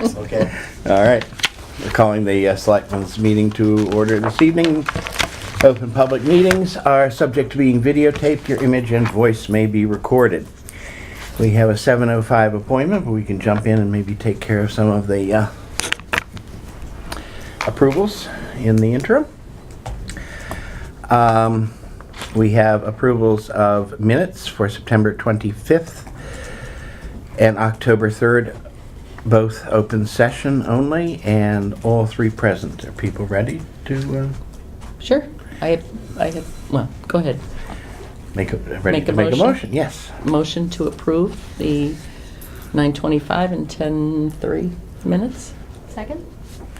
there. Okay. All right. We're calling the Selectmen's meeting to order this evening. Open public meetings are subject to being videotaped. Your image and voice may be recorded. We have a 7:05 appointment, but we can jump in and maybe take care of some of the approvals in the interim. We have approvals of minutes for September 25th and October 3rd, both open session only, and all three present. Are people ready to Sure. I have, well, go ahead. make a Make a motion? motion? Yes. Motion to approve the 9:25 and 10:03 minutes. Second?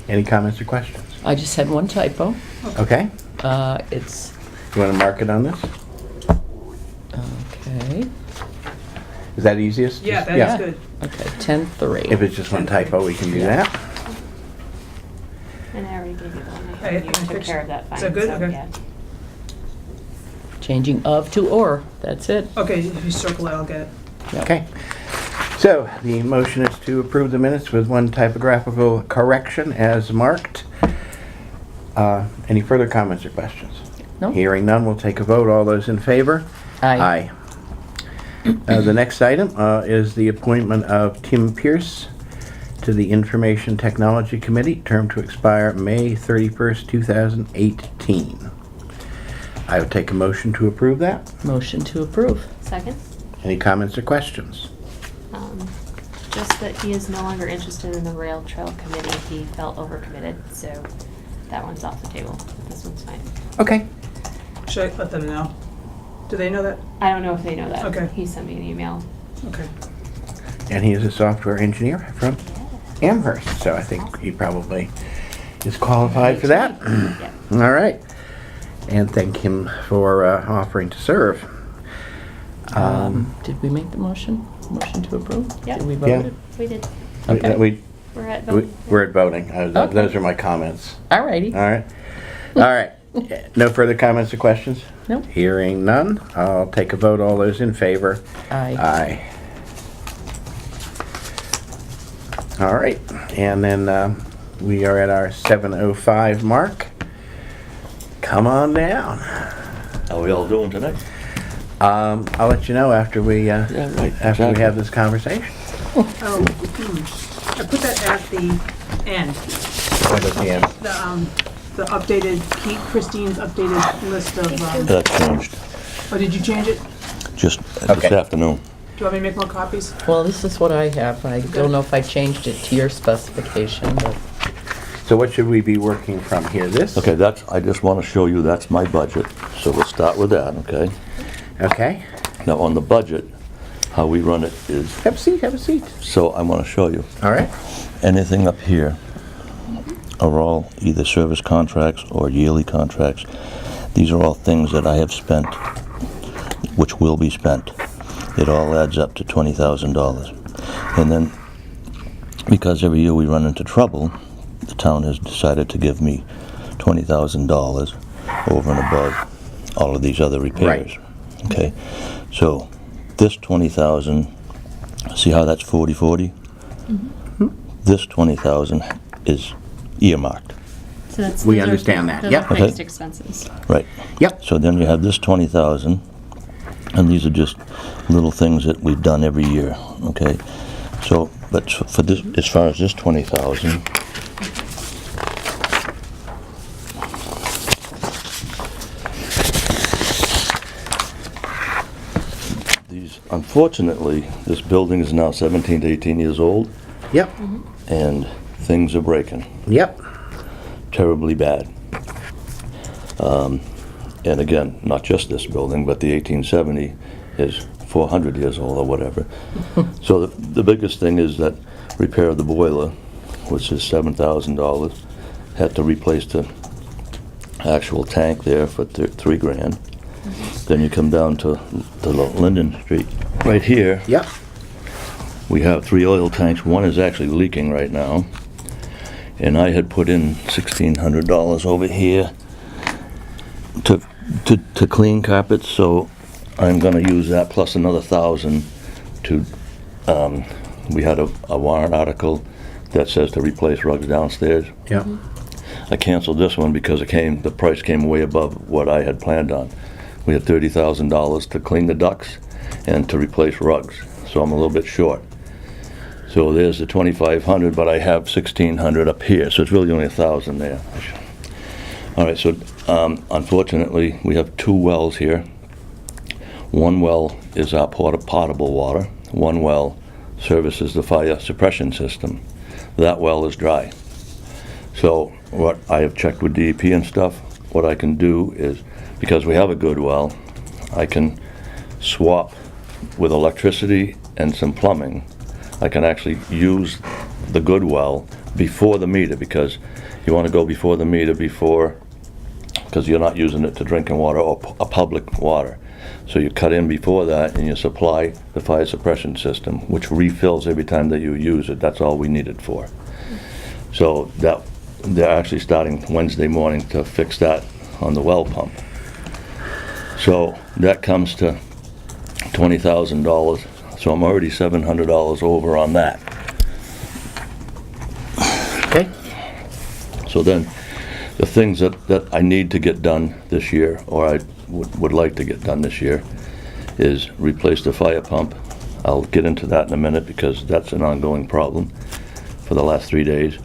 Any comments or questions? I just had one typo. Okay. It's, You want to mark it on this? okay. Is that easiest? Yeah, Just- that's good. Okay, 10:03. If it's just one typo, we can do that. And I already gave you the one. I Hey, think you took fix- care of that fine. is that good? So, Okay. yeah. Changing of to or, that's it. Okay, if you circle it, I'll get it. Yep. Okay. So the motion is to approve the minutes with one typographical correction as marked. Any further comments or questions? No? Hearing none, we'll take a vote. All those in favor? Aye. The next item is the appointment of Tim Pierce to the Information Technology Committee, term to expire May 31st, 2018. I would take a motion to approve that. Motion to approve. Second? Any comments or questions? Just that he is no longer interested in the rail trail committee. He felt overcommitted, so that one's off the table. This one's fine. Okay. Should I let them know? Do they know that? I don't know if they know that. Okay. He sent me an email. Okay. And he is a software engineer from Yeah. Amherst, so I think he probably is qualified for that. Yeah. All right. And thank him for offering to serve. Did we make the motion? Motion to approve? Yeah. Did we Yeah. vote it? We did. Okay. We're at We, voting. we're at voting. Okay. Those are my comments. Alrighty. All right. All right. No further comments or questions? No. Hearing none, I'll take a vote. All those in favor? Aye. Aye. All right. And then we are at our 7:05 mark. Come on down. How are we all doing tonight? I'll let you know after we right, after we exactly. have this conversation. Oh, I put that at the end. What at the end? The updated, Christine's updated list of, That changed oh, did you change it? just Okay. this afternoon. Do you want me to make more copies? Well, this is what I have. I don't know if I changed it to your specification, but So what should we be working from here? This? Okay, I just want to show you that's my budget. So we'll start with that, okay? Okay. Now on the budget, how we run it is, Have a seat. Have a seat. so I want to show you. All right. Anything up here are all either service contracts or yearly contracts. These are all things that I have spent, which will be spent. It all adds up to $20,000. And then, because every year we run into trouble, the town has decided to give me $20,000 over and above all of these other repairs. Right. Okay, so this 20,000, see how that's 40/40? This 20,000 is earmarked, So that's. We those are- understand that. those Yep. are Okay. fixed expenses. right? Yep. So then you have this 20,000, and these are just little things that we've done every year, okay? So, but for this, as far as this 20,000, these, unfortunately, this building is now 17 to 18 years old, Yep. and things are breaking Yep. terribly bad. And again, not just this building, but the 1870 is 400 years old or whatever. So the biggest thing is that repair of the boiler, which is $7,000. Had to replace the actual tank there for $3,000. Then you come down to Linden Street. Right here, Yep. we have 3 oil tanks. One is actually leaking right now. And I had put in $1,600 over here to clean carpets, so I'm gonna use that plus another 1,000 to, we had a warrant article that says to replace rugs downstairs. Yeah. I canceled this one because the price came way above what I had planned on. We had $30,000 to clean the ducts and to replace rugs, so I'm a little bit short. So there's the 2,500, but I have 1,600 up here, so it's really only 1,000 there. All right, so unfortunately, we have 2 wells here. One well is our potable water. One well services the fire suppression system. That well is dry. So what I have checked with DEP and stuff, what I can do is, because we have a good well, I can swap with electricity and some plumbing. I can actually use the good well before the meter, because you want to go before the meter because you're not using it to drinking water or a public water. So you cut in before that and you supply the fire suppression system, which refills every time that you use it. That's all we need it for. So they're actually starting Wednesday morning to fix that on the well pump. So that comes to $20,000. So I'm already $700 over on that. Okay. So then, the things that I need to get done this year, or I would like to get done this year, is replace the fire pump. I'll get into that in a minute because that's an ongoing problem for the last 3 days.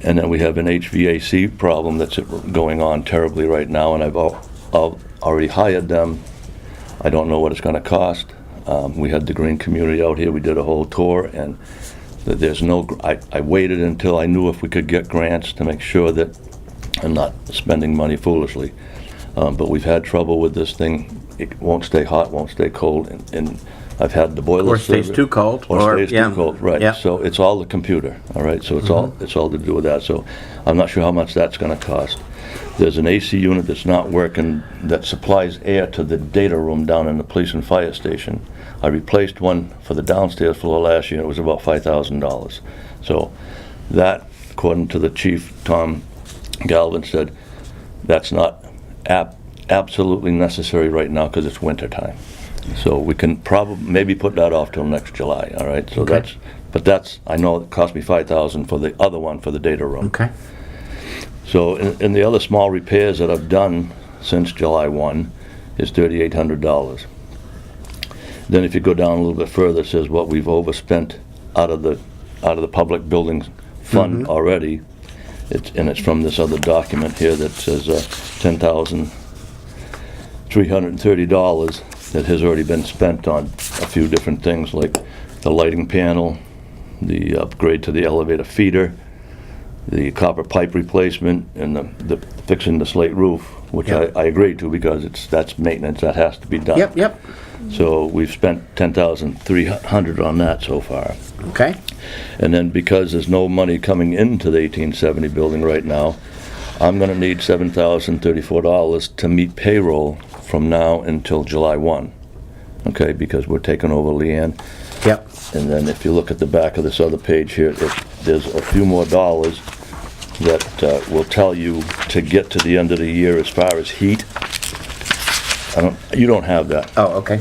And then we have an HVAC problem that's going on terribly right now, and I've already hired them. I don't know what it's going to cost. We had the green community out here. We did a whole tour, and there's no. I waited until I knew if we could get grants to make sure that I'm not spending money foolishly. But we've had trouble with this thing. It won't stay hot, won't stay cold, and I've had the boiler. Or stays too cold. Or stays yeah. too cold, right? Yeah. So it's all the computer, all right. So it's all to do with that. So I'm not sure how much that's going to cost. There's an AC unit that's not working that supplies air to the data room down in the police and fire station. I replaced one for the downstairs for the last year. It was about $5,000. So that, according to the chief, Tom Galvin, said that's not absolutely necessary right now because it's winter time. So we can probably maybe put that off till next July. All right. So Okay. that's I know it cost me $5,000 for the other one for the data room. Okay. So in the other small repairs that I've done since July 1 is $3,800. Then if you go down a little bit further, it says what we've overspent out of the public buildings fund already. It's from this other document here that says $10,330 that has already been spent on a few different things, like the lighting panel, the upgrade to the elevator feeder, the copper pipe replacement, and the fixing the slate roof, which Yep. I agreed to because that's maintenance that has to be done. Yep. So we've spent $10,300 on that so far. Okay. And then because there's no money coming into the 1870 building right now, I'm gonna need $7,034 to meet payroll from now until July 1. Okay, because we're taking over Leanne. Yep. And then if you look at the back of this other page here, there's a few more dollars that will tell you to get to the end of the year as far as heat. You don't have that. Oh, okay.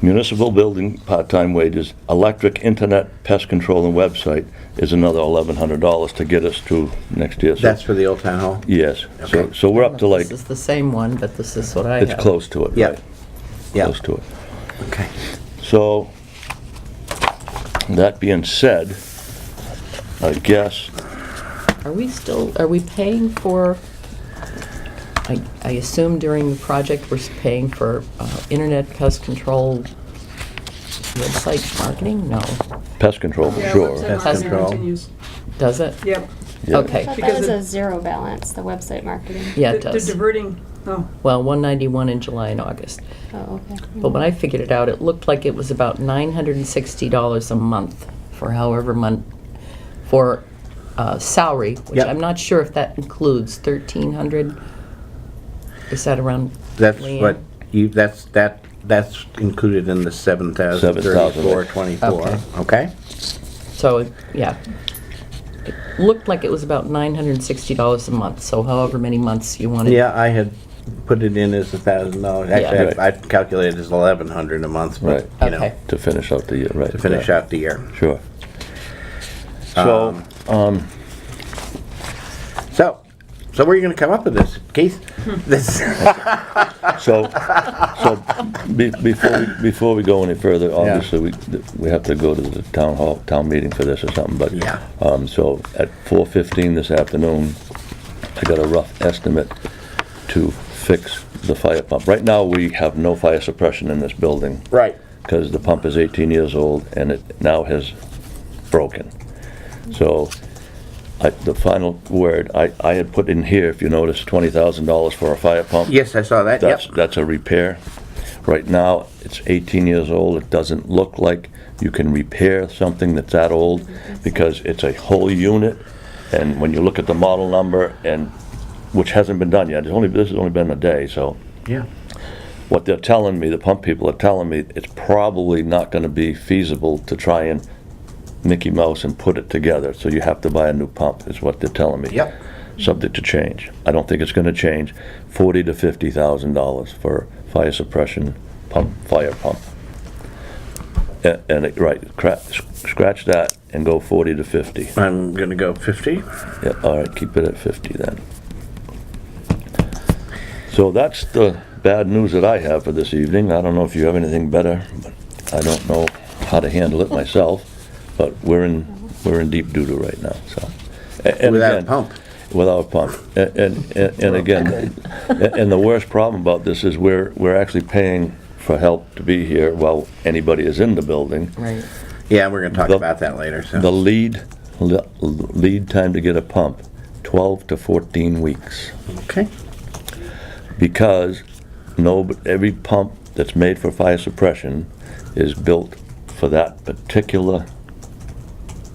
Municipal building part-time wages, electric, internet, pest control, and website is another $1,100 to get us to next year. So, That's for the old town hall? yes. Okay. So we're up to like, This is the same one, but this is what I have. it's close to it, Yeah. right? Yeah. Close to it. Okay. So, that being said, I guess, Are we paying for, I assume during the project we're paying for internet pest control website marketing? No. pest control for Yeah, sure. website Pest marketing control. continues. Does it? Yep. Yeah. Okay. I thought that Because was it- a zero balance, the website marketing. Yeah, it They're does. diverting, oh, Well, 191 in July and August. Oh, okay. But when I figured it out, it looked like it was about $960 a month for however month, for salary, which Yep. I'm not sure if that includes 1,300. Is that around? That's Leanne? what that's included in the 7,034.24. Okay. Okay? So, yeah. It looked like it was about $960 a month, so however many months you wanted. Yeah, I had put it in as $1,000. Actually, Yeah. I calculated it as $1,100 a month, but, Right. you know, Okay. To finish out the year, right. to finish yeah. out the year. Sure. So, So where are you gonna come up with this, Keith? This, so before we go any further, obviously, we have to go to the town meeting for this or something, but. Yeah. So at 4:15 this afternoon, I got a rough estimate to fix the fire pump. Right now, we have no fire suppression in this building. right, Because the pump is 18 years old and it now has broken. So, the final word, I had put in here, if you notice, $20,000 for a fire pump. yes, I saw that, yep. That's a repair. Right now, it's 18 years old. It doesn't look like you can repair something that's that old because it's a whole unit. And when you look at the model number, and which hasn't been done yet, this has only been a day, so. Yeah. What they're telling me, the pump people are telling me, it's probably not gonna be feasible to try and Mickey Mouse and put it together, so you have to buy a new pump, is what they're telling me. Yep. Subject to change. I don't think it's gonna change. $40,000 to $50,000 for fire suppression pump, fire pump. Right, scratch that and go 40 to 50. I'm gonna go 50. Yeah, all right, keep it at 50 then. So that's the bad news that I have for this evening. I don't know if you have anything better, but I don't know how to handle it myself. But we're in deep doo-doo right now, so. And Without a again, pump. Without a pump. And again, and the worst problem about this is we're actually paying for help to be here while anybody is in the building. Right. Yeah, we're gonna talk about that later, so. The lead time to get a pump, 12 to 14 weeks. Okay. Because every pump that's made for fire suppression is built for that particular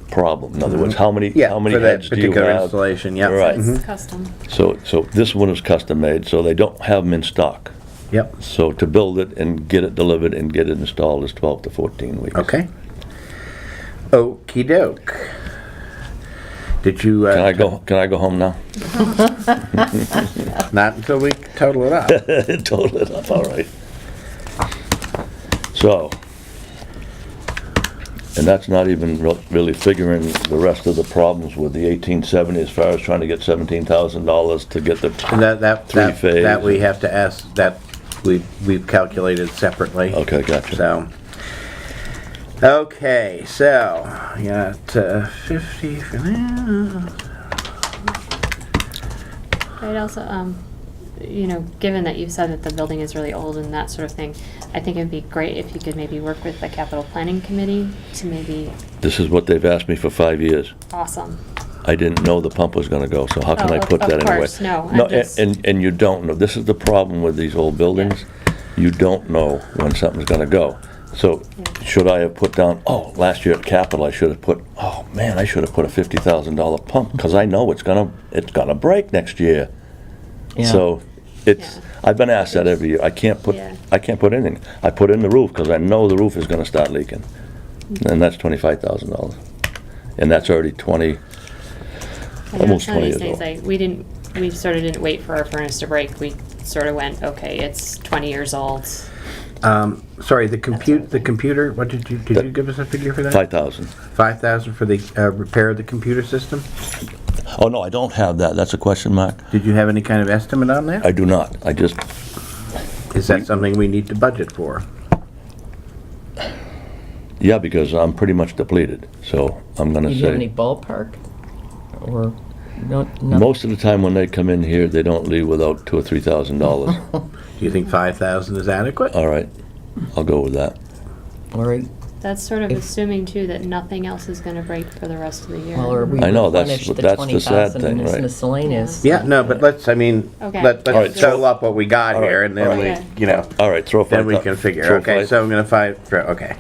problem. In other words, how many Yeah, for that heads do you particular have? installation, yeah. Right. It's custom. So this one is custom made, so they don't have them in stock. Yep, So to build it and get it delivered and get it installed is 12 to 14 weeks. okay. Okey doke. Did you, Can I go home now? not until we total it up. Total it up, all right. So, and that's not even really figuring the rest of the problems with the 1870 as far as trying to get $17,000 to get the And that three-phase. that we have to ask, that we've calculated separately. Okay, gotcha. So, okay, so, you got 50 for now. I'd also, given that you've said that the building is really old and that sort of thing, I think it'd be great if you could maybe work with the capital planning committee to maybe, This is what they've asked me for 5 years. awesome. I didn't know the pump was gonna go, so how can Oh, I put that of anyway? course, no, I'm No, just- and you don't know. This is the problem with these old buildings. You don't know when something's gonna go. So, should I have put down, last year at Capitol, I should have put, I should have put a $50,000 pump, because I know it's gonna break next year. Yeah. So, it's, Yeah. I've been asked that every year. I can't put anything. I put in the roof, because I know the roof is gonna start leaking. And that's $25,000. And that's already I know almost some of 20 these years things, old. we sort of didn't wait for our furnace to break. We sort of went, okay, it's 20 years old. Sorry, the computer, what did you give us a figure for that? 5,000. 5,000 for the repair of the computer system? Oh, no, I don't have that. That's a question mark. Did you have any kind of estimate on that? I do not. I just, Is that something we need to budget for? yeah, because I'm pretty much depleted, so I'm gonna Do you have any say. ballpark? Or, no? Most of the time when they come in here, they don't leave without $2,000 or $3,000. Do you think 5,000 is adequate? All right, I'll go with that. All right. That's sort of assuming too that nothing else is going to break for the rest of the year. Well, or we I know, that's- replenish the that's the sad 20,000 thing, and it's right? miscellaneous. Yeah, no, but let's Okay. All right, let's total up what we got all right, here, and then all we, right. All right, throw 5,000. then we can figure. throw Okay, five- so I'm gonna okay.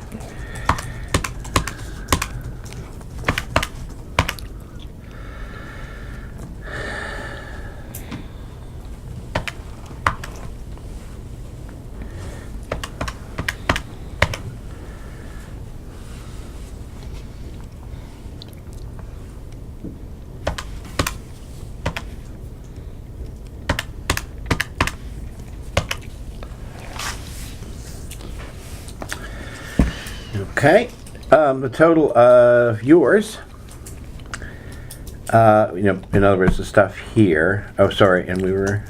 Okay, the total of yours You know, in other words, the stuff here, oh, sorry, and we were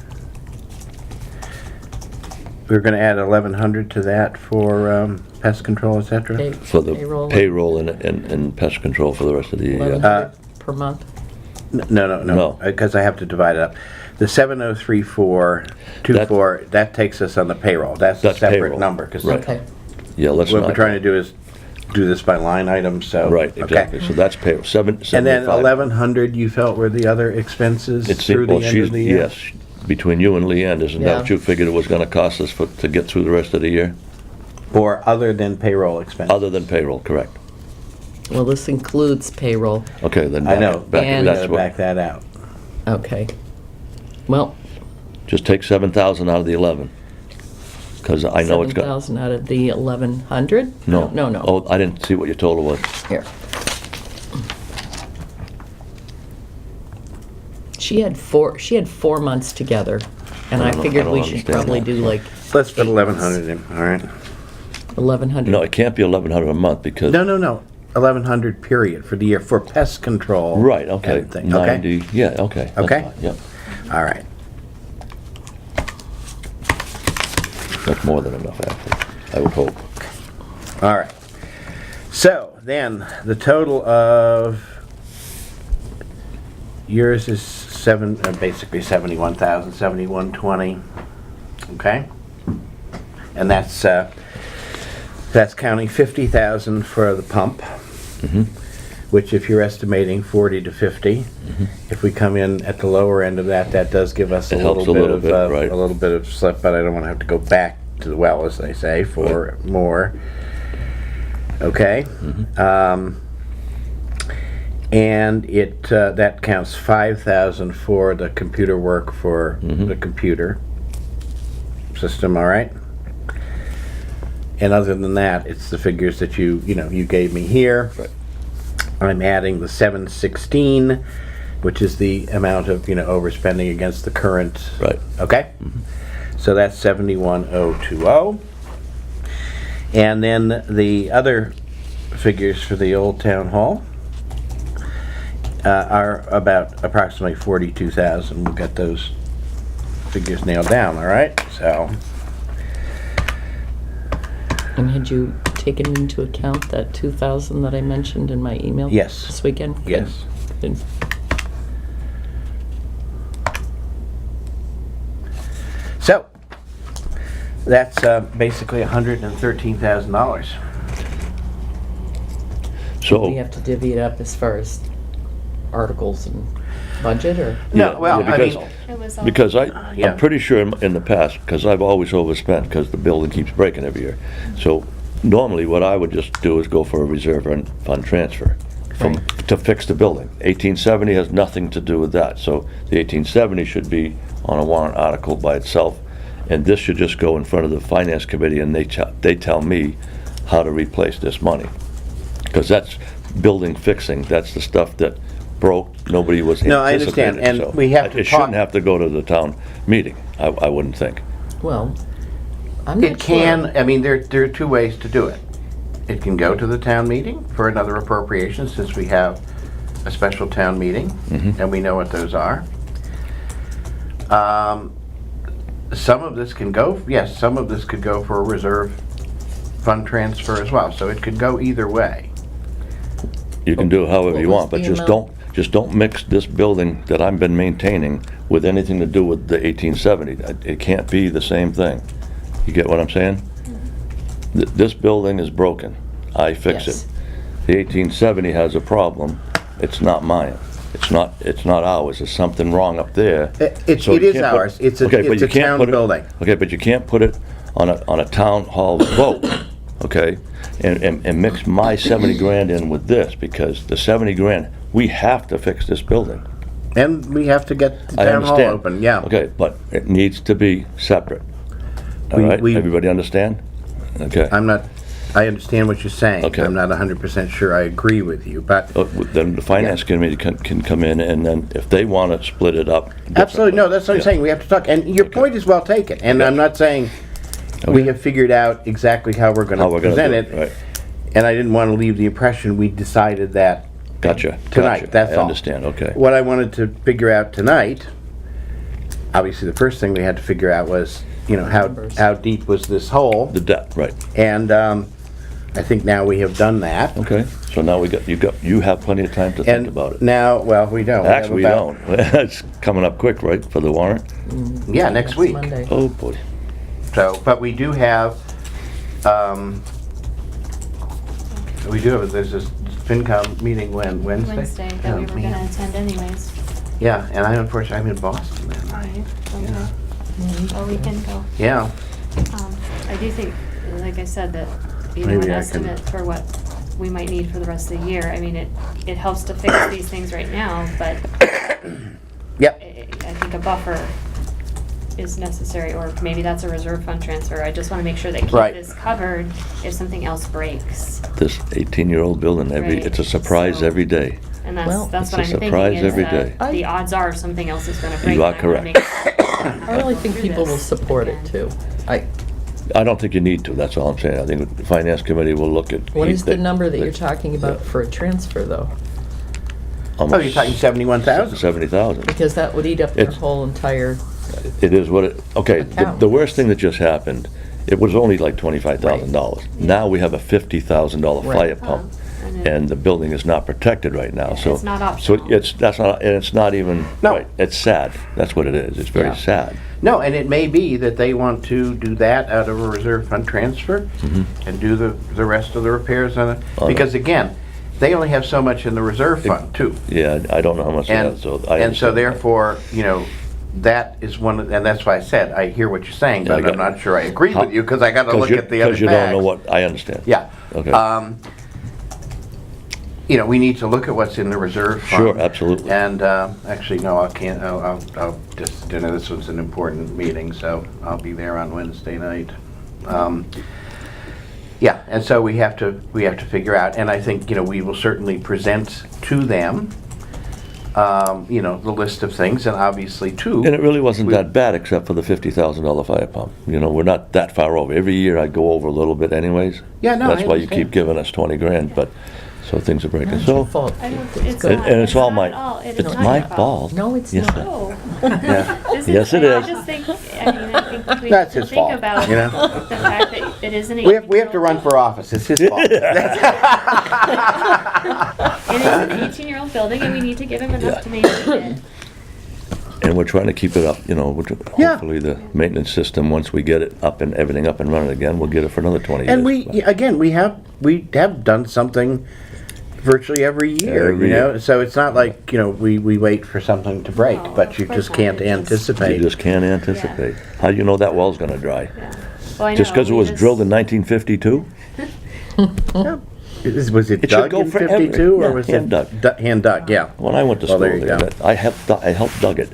gonna add 1,100 to that for, pest control, et cetera? Pay- For the payroll and pest control for the rest of the year. 1,100 per month? No, No. because I have to divide it up. The 703,424, that takes us on the payroll. That's a That's separate payroll. number, because Right. what Okay. Yeah, let's not. we're trying to do is do this by line item, so. Right, okay. exactly. So that's payroll, And then 75. 1,100 you felt were the other expenses It's, through well, the end she's, of the year? yes, between you and Leanne, isn't that Yeah. what you figured it was gonna cost us to get through the rest of the year? Or other than payroll expenses? Other than payroll, correct. Well, this includes payroll. Okay, then I know, but And- we that's gotta what, back that out. Okay. Well, just take 7,000 out of the 11. Because I know it's got, 7,000 out of the 1,100? no. No, no. Oh, I didn't see what your total was. Here. She had 4 months together, and I I don't- figured I we don't should understand probably that. do like Let's put 8 1,100 in, all right? 1,100. No, it can't be 1,100 a month because. No. 1,100 period for the year, for pest control. Right, okay. and thing, okay? 90, yeah, okay. that's Okay. fine, Yep, All right. that's more than enough, actually, I would hope. All right. So then the total of yours is basically 71,000, 7120. Okay? And that's counting 50,000 for the pump, which if you're estimating 40 to 50, if we come in at the lower end of that, that does give us It a helps little a bit little of bit, right. a little bit of slip, but I don't want to have to go back to the well, as they say, for more. Okay. And it that counts 5,000 for the computer work for the computer system. All right. And other than that, it's the figures that you gave me here. Right. I'm adding the 716, which is the amount of overspending against the current. Right. Okay. So that's 71,020. And then the other figures for the old town hall are about approximately 42,000. We'll get those figures nailed down, all right? So, And had you taken into account that 2,000 that I mentioned in my email? Yes. This weekend? Good. yes. Good. So, that's basically $113,000. So. We have to divvy it up as far as articles and budget, or? No, Yeah, well, yeah, I because- mean, It was all. Because Yeah. I'm pretty sure in the past, because I've always overspent, because the building keeps breaking every year. So normally, what I would just do is go for a reserve fund transfer to fix the building. 1870 has nothing to do with that, so the 1870 should be on a warrant article by itself, and this should just go in front of the finance committee, and they tell me how to replace this money. Because that's building fixing, that's the stuff that broke, nobody was No, I understand, anticipating. and so we have to It shouldn't talk- have to go to the town meeting, I wouldn't think. Well, I'm not it can, sure. I mean, there are two ways to do it. It can go to the town meeting for another appropriation, since we have a special town meeting, and we know what those are. Some of this can go, yes, some of this could go for a reserve fund transfer as well, so it could go either way. You can do it however What you was want, but the just don't mix this building that I've been maintaining with anything to do with the 1870. It can't be the same thing. You get what I'm saying? This building is broken. I fix Yes. it. The 1870 has a problem. It's not mine. It's not ours. There's something wrong up there. It So you is can't put- ours. It's a Okay, but you can't town put it- building. Okay, but you can't put it on a town hall vote, okay? And mix my 70 grand in with this, because the 70 grand, we have to fix this building. And we have to get the I town hall understand. open, yeah. Okay, but it needs to be separate. All We- right, we- everybody understand? Okay. I understand what you're saying. Okay. I'm not 100% sure I agree with you, but Then the finance committee can come in, and then if they want to split it up. absolutely, no, that's what I'm Yeah. saying. We have to talk, and your point is well taken, and I'm not saying we have figured out exactly how we're How gonna we're gonna present do it. it, right. And I didn't want to leave the impression we decided that Gotcha. Tonight, Gotcha. that's I all. understand, okay. What I wanted to figure out tonight, obviously the first thing we had to figure out was, you know, Numbers. how deep was this hole? The depth, right. And I think now we have done that. Okay, so now you have plenty of time to think And about it. now, well, we don't. have Actually, we about- don't. It's coming up quick, right, for the warrant? Yeah, next week. Monday. Oh, boy. So, but we do have, there's this FinCom meeting Wednesday? Wednesday that Oh, we were man. gonna attend anyways. Yeah, and unfortunately, I'm in Boston then. Alright, Yeah. okay. Well, we can go. Yeah, I do think, like I said, that, you know, Maybe an I can- estimate for what we might need for the rest of the year, I mean, it helps to fix these things right now, but yep, I think a buffer is necessary, or maybe that's a reserve fund transfer. I just wanna make sure that keep Right. this covered if something else breaks. This 18-year-old building, Right. it's a surprise So- every day. And Well, that's it's what a I'm thinking surprise is every day. that the odds are something else is gonna You break. are and I wanna correct. make- I really think people will support it too. I don't think you need to, that's all I'm saying. I think the Finance Committee will look at... What is the number that you're talking about for a transfer, though? oh, you're talking 71,000? 70,000. Because that would eat up their It's- whole entire, It is what it, okay, Account. the worst thing that just happened, it was only like $25,000. Now we have a $50,000 Right. fire pump, and the building is not protected right now, so... It's not So optional. that's not, and it's not even, No. right, it's sad. That's what it is. It's very Yeah. sad. No, and it may be that they want to do that out of a reserve fund transfer and do the rest of the repairs on it. On it. Because again, they only have so much in the reserve fund too. Yeah, I don't know how much And, that, so I and so understand that. therefore, you know, that is one, and that's why I said, I hear what you're saying, Yeah, I but I'm got- not sure I agree How- with you, because I gotta look at the other Because you don't know facts. what, I understand. Yeah. Okay. You know, we need to look at what's in the reserve fund. Sure, absolutely. And, actually, no, I can't, I'll just, you know, this was an important meeting, so I'll be there on Wednesday night. Yeah, and so we have to figure out, and I think, you know, we will certainly present to them, you know, the list of things, and obviously too. And it really wasn't we- that bad, except for the $50,000 fire pump. You know, we're not that far over. Every year I go over a little bit anyways. Yeah, no, I That's why you understand. keep giving us 20 grand, but, so things are breaking. not your So, fault. I don't, It's it's good. not. and it's all not my, at all. It is it's not my your fault. No, it's Yes, not. it- No. Yeah. This Yes, it I is. just think, I mean, I think we That's have to his think fault, about you know? the fact that it is an 18-year-old. We have to run for office, it's his fault. It is an 18-year-old building, and we need to give him Yeah. enough to maintain it. And we're trying to keep it up, you know, Yeah. hopefully the maintenance system, once we get it up and everything up and running again, we'll get it for another 20 years. And again, we have done something virtually every year, Every you know? year. So it's not like, you know, we wait for something to break, No, but you of course just not. can't It just- You anticipate. just can't anticipate. How do you know that well's gonna dry? Yeah. Well, I Just know, because it we was just- drilled in 1952? Was it It should dug go in forever. 52 Yeah, or was hand it dug. hand dug? Yeah. When I went to Well, school there you there, go. I helped dug it.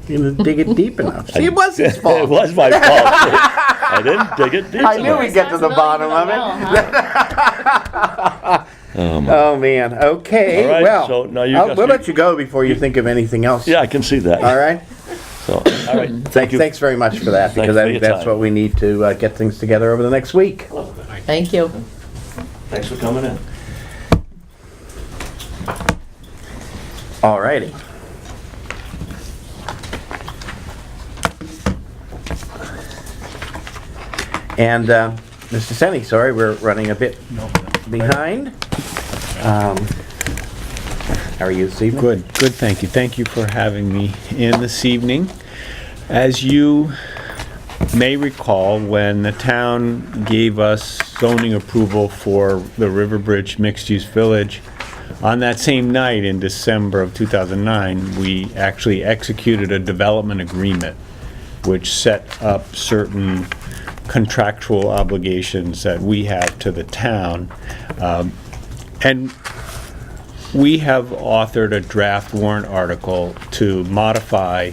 You didn't dig it deep enough. See, it was his fault. It was my fault. I didn't dig it deep I knew enough. we'd get to the bottom of it. Oh, my- Oh, man. Okay. All right, Well, so now you we'll just- let you go before you think of anything else. Yeah, I can see that. All right. So, all right, thank you. Thanks very much for that, because for I your think that's time. what we need to get things together over the next week. Thank you. Thanks for coming in. All righty. And Mr. Senni, sorry, we're running a bit behind. How are you this evening? Good, thank you. Thank you for having me in this evening. As you may recall, when the town gave us zoning approval for the Riverbridge Mixed-Use Village, on that same night in December of 2009, we actually executed a development agreement which set up certain contractual obligations that we have to the town. And we have authored a draft warrant article to modify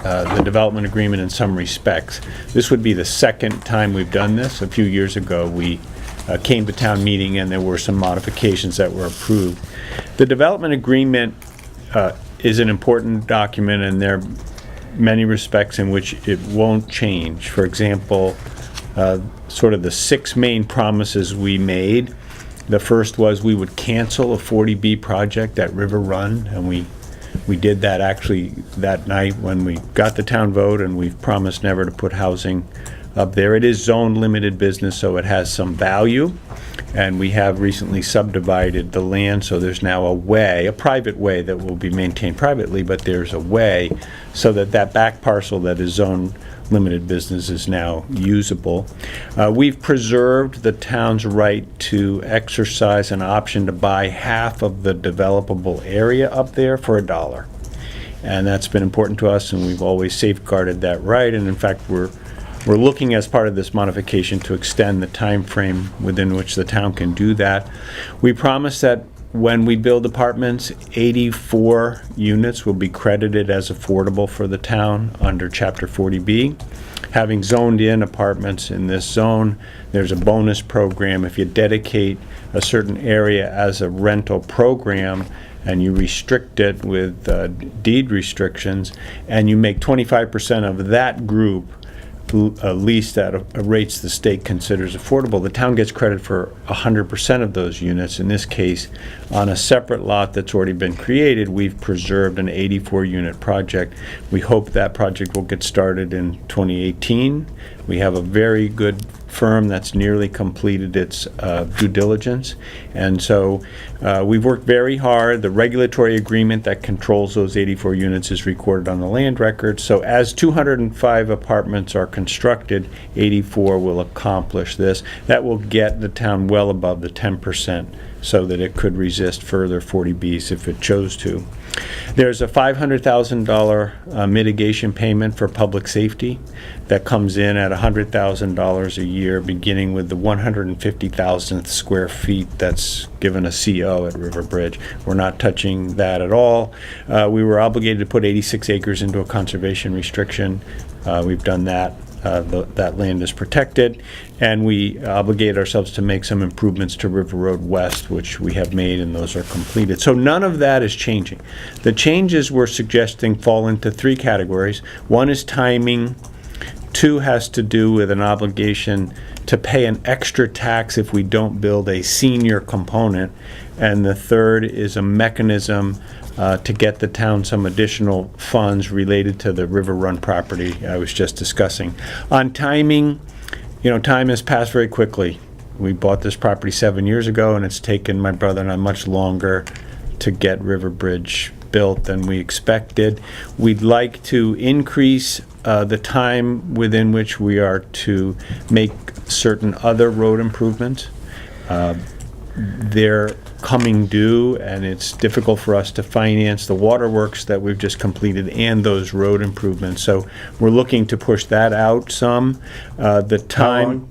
the development agreement in some respects. This would be the second time we've done this. A few years ago, we came to town meeting and there were some modifications that were approved. The development agreement is an important document, and there are many respects in which it won't change. For example, sort of the 6 main promises we made The first was we would cancel a 40B project at River Run, and we did that actually that night when we got the town vote, and we've promised never to put housing up there. It is zone limited business, so it has some value, and we have recently subdivided the land, so there's now a way, a private way that will be maintained privately, but there's a way so that that back parcel that is zone limited business is now usable. We've preserved the town's right to exercise an option to buy half of the developable area up there for $1. And that's been important to us, and we've always safeguarded that right. And in fact, we're looking as part of this modification to extend the time frame within which the town can do that. We promise that when we build apartments, 84 units will be credited as affordable for the town under Chapter 40B. Having zoned in apartments in this zone, there's a bonus program. If you dedicate a certain area as a rental program and you restrict it with deed restrictions, and you make 25% of that group leased at rates the state considers affordable, the town gets credit for 100% of those units. In this case, on a separate lot that's already been created, we've preserved an 84-unit project. We hope that project will get started in 2018. We have a very good firm that's nearly completed its due diligence, and so we've worked very hard. The regulatory agreement that controls those 84 units is recorded on the land record, so as 205 apartments are constructed, 84 will accomplish this. That will get the town well above the 10% so that it could resist further 40Bs if it chose to. There's a $500,000 mitigation payment for public safety that comes in at $100,000 a year, beginning with the 150,000th square feet that's given a CO at River Bridge. We're not touching that at all. We were obligated to put 86 acres into a conservation restriction. We've done that. That land is protected, and we obligate ourselves to make some improvements to River Road West, which we have made, and those are completed. So none of that is changing. The changes we're suggesting fall into three categories. One is timing. Two has to do with an obligation to pay an extra tax if we don't build a senior component. And the third is a mechanism to get the town some additional funds related to the River Run property I was just discussing. On timing, time has passed very quickly. We bought this property 7 years ago, and it's taken my brother and I much longer to get River Bridge built than we expected. We'd like to increase the time within which we are to make certain other road improvements. They're coming due, and it's difficult for us to finance the waterworks that we've just completed and those road improvements. So we're looking to push that out some. The time,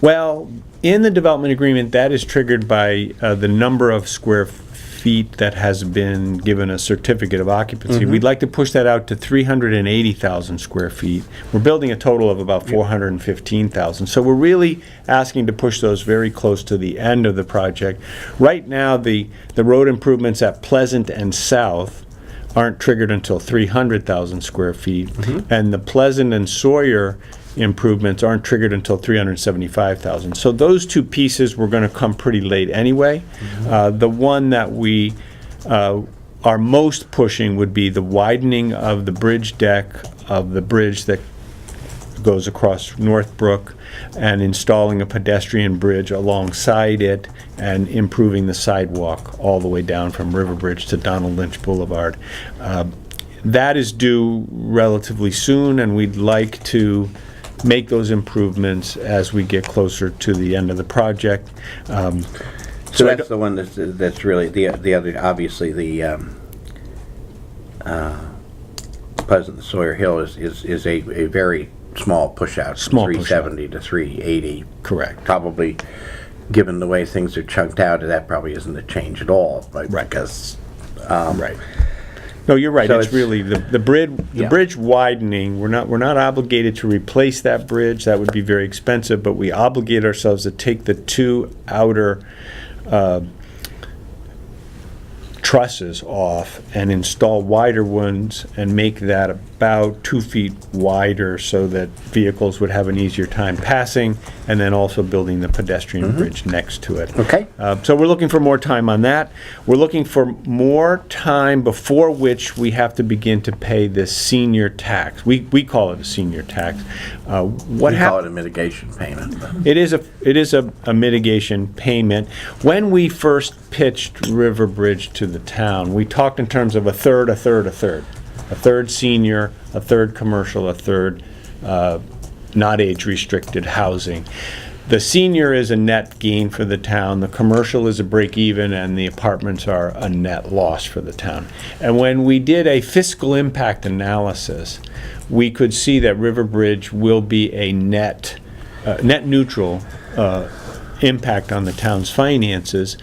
well, in the development agreement, that is triggered by the number of square feet that has been given a certificate of occupancy. We'd like to push that out to 380,000 square feet. We're building a total of about 415,000. So we're really asking to push those very close to the end of the project. Right now, the road improvements at Pleasant and South aren't triggered until 300,000 square feet, and the Pleasant and Sawyer improvements aren't triggered until 375,000. So those two pieces were going to come pretty late anyway. The one that we are most pushing would be the widening of the bridge deck of the bridge that goes across Northbrook, and installing a pedestrian bridge alongside it and improving the sidewalk all the way down from River Bridge to Donald Lynch Boulevard. That is due relatively soon, and we'd like to make those improvements as we get closer to the end of the project. So that's the one that's really the other. Obviously, the Pleasant Sawyer Hill is a very small push out, from 370 to 380. Correct. Probably, given the way things are chunked out, that probably isn't a change at all. Right. Because right. No, you're right. So it's really the bridge widening. We're not obligated to replace that bridge. That would be very expensive. But we obligate ourselves to take the two outer trusses off and install wider ones and make that about 2 feet wider so that vehicles would have an easier time passing, and then also building the pedestrian bridge next to it. Okay. So we're looking for more time on that. We're looking for more time before which we have to begin to pay this senior tax. We call it a senior tax. What We hap- call it a mitigation payment. but- It is a mitigation payment. When we first pitched River Bridge to the town, we talked in terms of a third, a third, a third. A third senior, a third commercial, a third not age-restricted housing. The senior is a net gain for the town, the commercial is a break-even, and the apartments are a net loss for the town. And when we did a fiscal impact analysis, we could see that River Bridge will be a net neutral impact on the town's finances.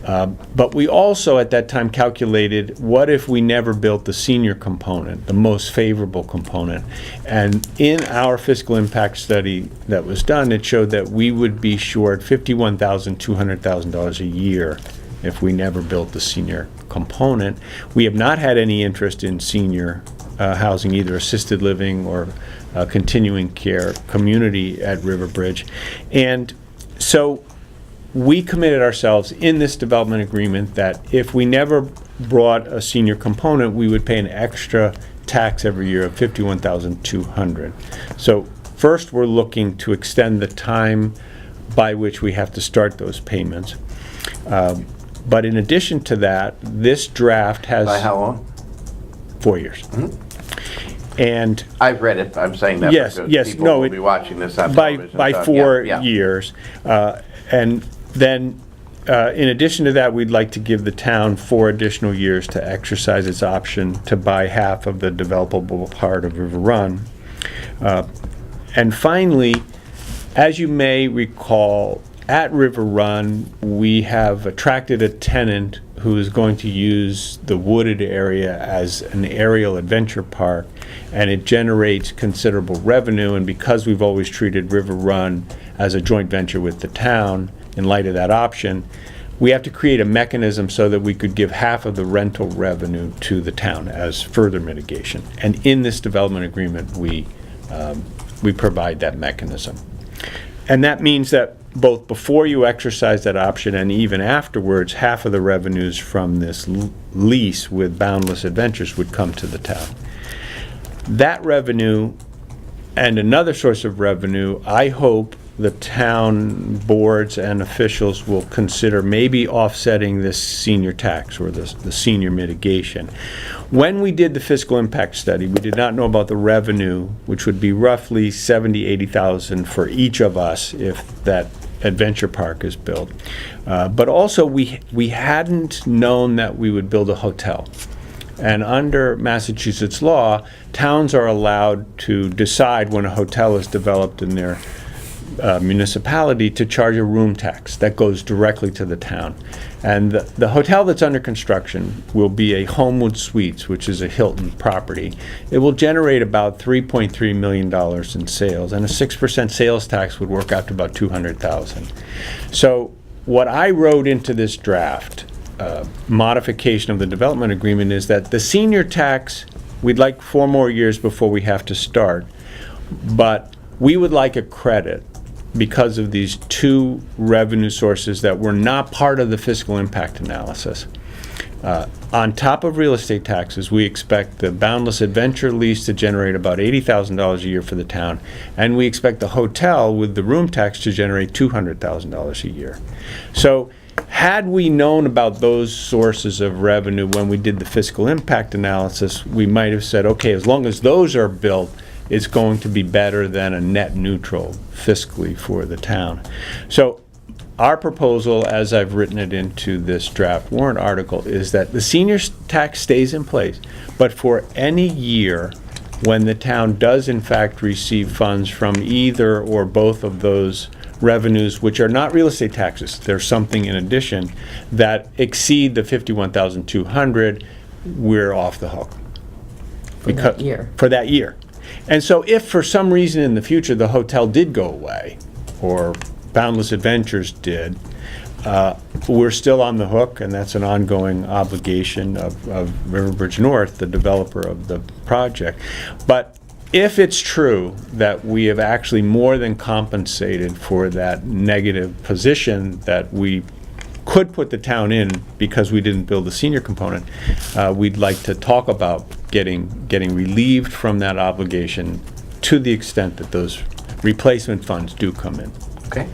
But we also, at that time, calculated, what if we never built the senior component, the most favorable component? And in our fiscal impact study that was done, it showed that we would be short $51,200 a year if we never built the senior component. We have not had any interest in senior housing, either assisted living or continuing care community at River Bridge. And so we committed ourselves in this development agreement that if we never brought a senior component, we would pay an extra tax every year of $51,200. So first, we're looking to extend the time by which we have to start those payments. But in addition to that, this draft has By how long? 4 years. And I've read it, I'm saying that Yes, because yes, people no, will it- be watching this on by television. 4 Yeah. years. And then, in addition to that, we'd like to give the town 4 additional years to exercise its option to buy half of the developable part of River Run. And finally, as you may recall, at River Run, we have attracted a tenant who is going to use the wooded area as an aerial adventure park, and it generates considerable revenue. And because we've always treated River Run as a joint venture with the town, in light of that option, we have to create a mechanism so that we could give half of the rental revenue to the town as further mitigation. And in this development agreement, we provide that mechanism. And that means that both before you exercise that option and even afterwards, half of the revenues from this lease with Boundless Adventures would come to the town. That revenue and another source of revenue, I hope the town boards and officials will consider maybe offsetting this senior tax or the senior mitigation. When we did the fiscal impact study, we did not know about the revenue, which would be roughly $70,000-$80,000 for each of us if that adventure park is built. But also, we hadn't known that we would build a hotel. And under Massachusetts law, towns are allowed to decide when a hotel is developed in their municipality to charge a room tax that goes directly to the town. And the hotel that's under construction will be a Homewood Suites, which is a Hilton property. It will generate about $3.3 million in sales, and a 6% sales tax would work out to about $200,000. So what I wrote into this draft modification of the development agreement is that the senior tax, we'd like 4 more years before we have to start, but we would like a credit because of these 2 revenue sources that were not part of the fiscal impact analysis. On top of real estate taxes, we expect the Boundless Adventure lease to generate about $80,000 a year for the town, and we expect the hotel with the room tax to generate $200,000 a year. So had we known about those sources of revenue when we did the fiscal impact analysis, we might have said, okay, as long as those are built, it's going to be better than a net neutral fiscally for the town. So our proposal, as I've written it into this draft warrant article, is that the senior tax stays in place, but for any year when the town does in fact receive funds from either or both of those revenues, which are not real estate taxes, there's something in addition, that exceed the $51,200, we're off the hook. For that year. For that year. And so if for some reason in the future the hotel did go away, or Boundless Adventures did, we're still on the hook, and that's an ongoing obligation of Riverbridge North, the developer of the project. But if it's true that we have actually more than compensated for that negative position that we could put the town in because we didn't build the senior component, we'd like to talk about getting relieved from that obligation to the extent that those replacement funds do come in. Okay.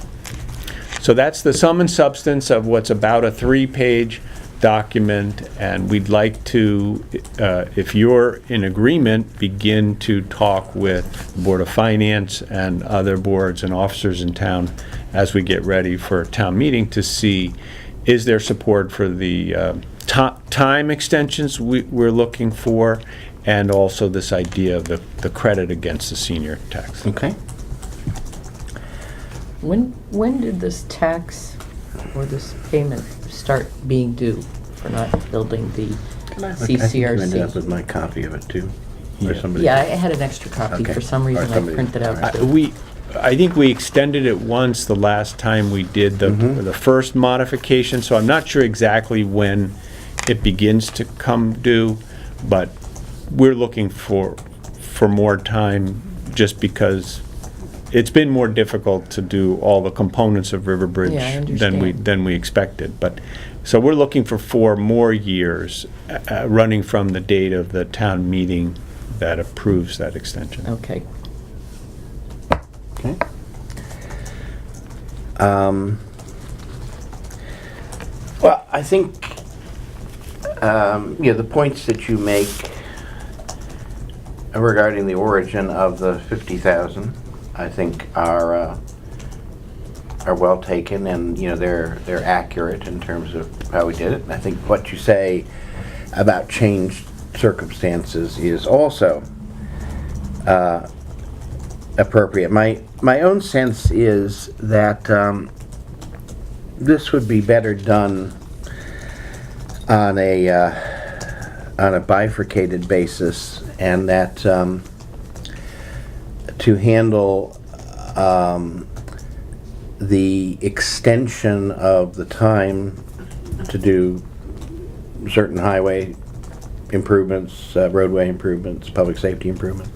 So that's the sum and substance of what's about a 3-page document, and we'd like to, if you're in agreement, begin to talk with the Board of Finance and other boards and officers in town as we get ready for a town meeting to see, is there support for the time extensions we're looking for, and also this idea of the credit against the senior tax. Okay. When did this tax or this payment start being due for not building the I think you ended up CCRC? with my copy of it too. Or Yeah. somebody. Yeah, I had an extra copy. Okay. For some Or reason, I somebody- printed out. all right. the- I think we extended it once the last time we did the first modification, so I'm not sure exactly when it begins to come due, but we're looking for more time just because it's been more difficult to do all the components of Riverbridge Yeah, I understand. than we expected. But so we're looking for 4 more years running from the date of the town meeting that approves that extension. Okay. Okay. Well, I think, the points that you make regarding the origin of the 50,000, I think are well taken, and, they're accurate in terms of how we did it. And I think what you say about changed circumstances is also appropriate. My own sense is that this would be better done on a bifurcated basis, and that to handle the extension of the time to do certain highway improvements, roadway improvements, public safety improvements,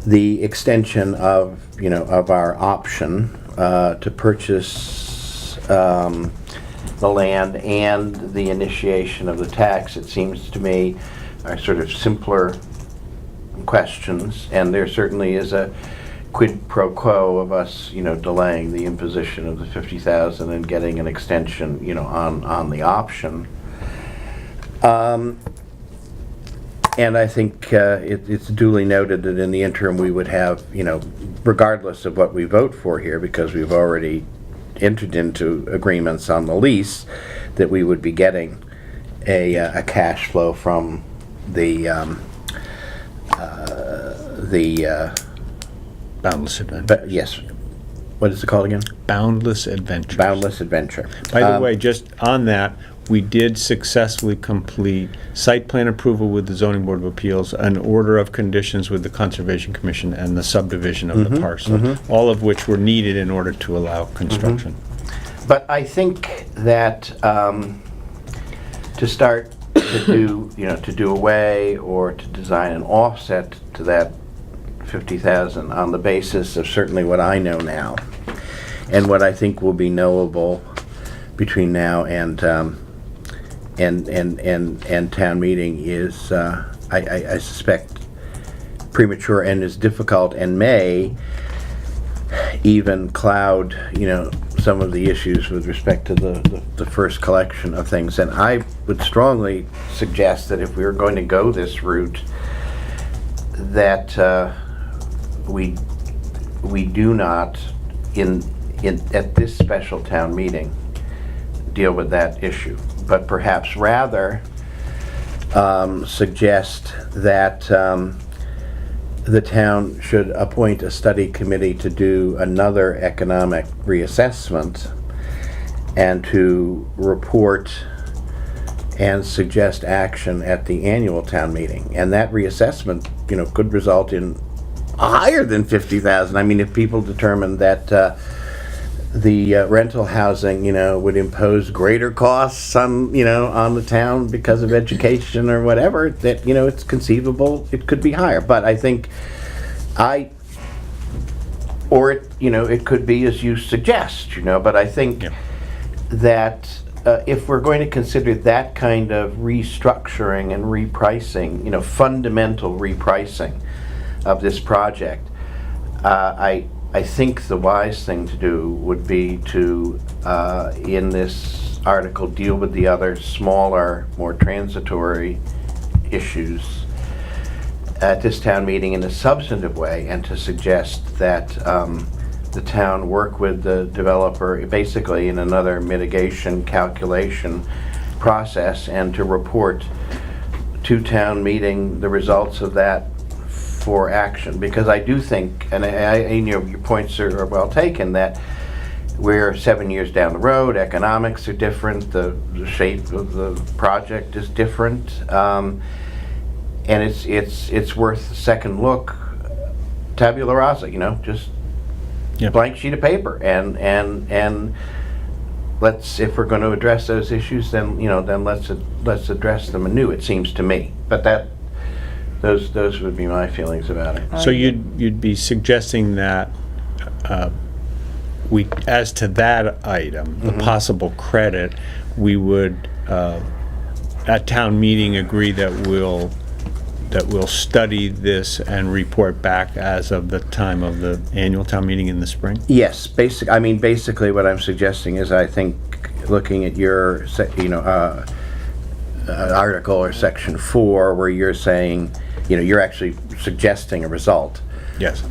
the extension of our option to purchase the land and the initiation of the tax, it seems to me, are sort of simpler questions, and there certainly is a quid pro quo of us, delaying the imposition of the 50,000 and getting an extension, on the option. And I think it's duly noted that in the interim we would have, regardless of what we vote for here, because we've already entered into agreements on the lease, that we would be getting a cash flow from the Boundless Adventure. yes. What is it called again? Boundless Adventure. Boundless Adventure. By the way, just on that, we did successfully complete site plan approval with the Zoning Board of Appeals, an order of conditions with the Conservation Commission, and the subdivision of the parcel, all of which were needed in order to allow construction. But I think that to start to do away or to design an offset to that 50,000 on the basis of certainly what I know now, and what I think will be knowable between now and town meeting is, I suspect, premature and is difficult, and may even cloud, some of the issues with respect to the first collection of things. And I would strongly suggest that if we were going to go this route, that we do not, at this special town meeting, deal with that issue, but perhaps rather suggest that the town should appoint a study committee to do another economic reassessment and to report and suggest action at the annual town meeting. And that reassessment, could result in higher than 50,000. I mean, if people determine that the rental housing, would impose greater costs on, on the town because of education or whatever, that, it's conceivable it could be higher. But I think it could be as you suggest, but I think that if we're going to consider that kind of restructuring and repricing, fundamental repricing of this project, I think the wise thing to do would be to, in this article, deal with the other smaller, more transitory issues at this town meeting in a substantive way, and to suggest that the town work with the developer basically in another mitigation calculation process, and to report to town meeting the results of that for action. Because I do think, and your points are well taken, that we're 7 years down the road, economics are different, the shape of the project is different, and it's worth a second look, tabula rasa, just blank sheet of paper, and let's, if we're going to address those issues, then let's address them anew, it seems to me. But those would be my feelings about it. So you'd be suggesting that we, as to that item, the possible credit, we would at town meeting agree that we'll study this and report back as of the time of the annual town meeting in the spring? Yes, basically what I'm suggesting is, I think, looking at your article or section 4, where you're saying, you're actually suggesting a result. Yes.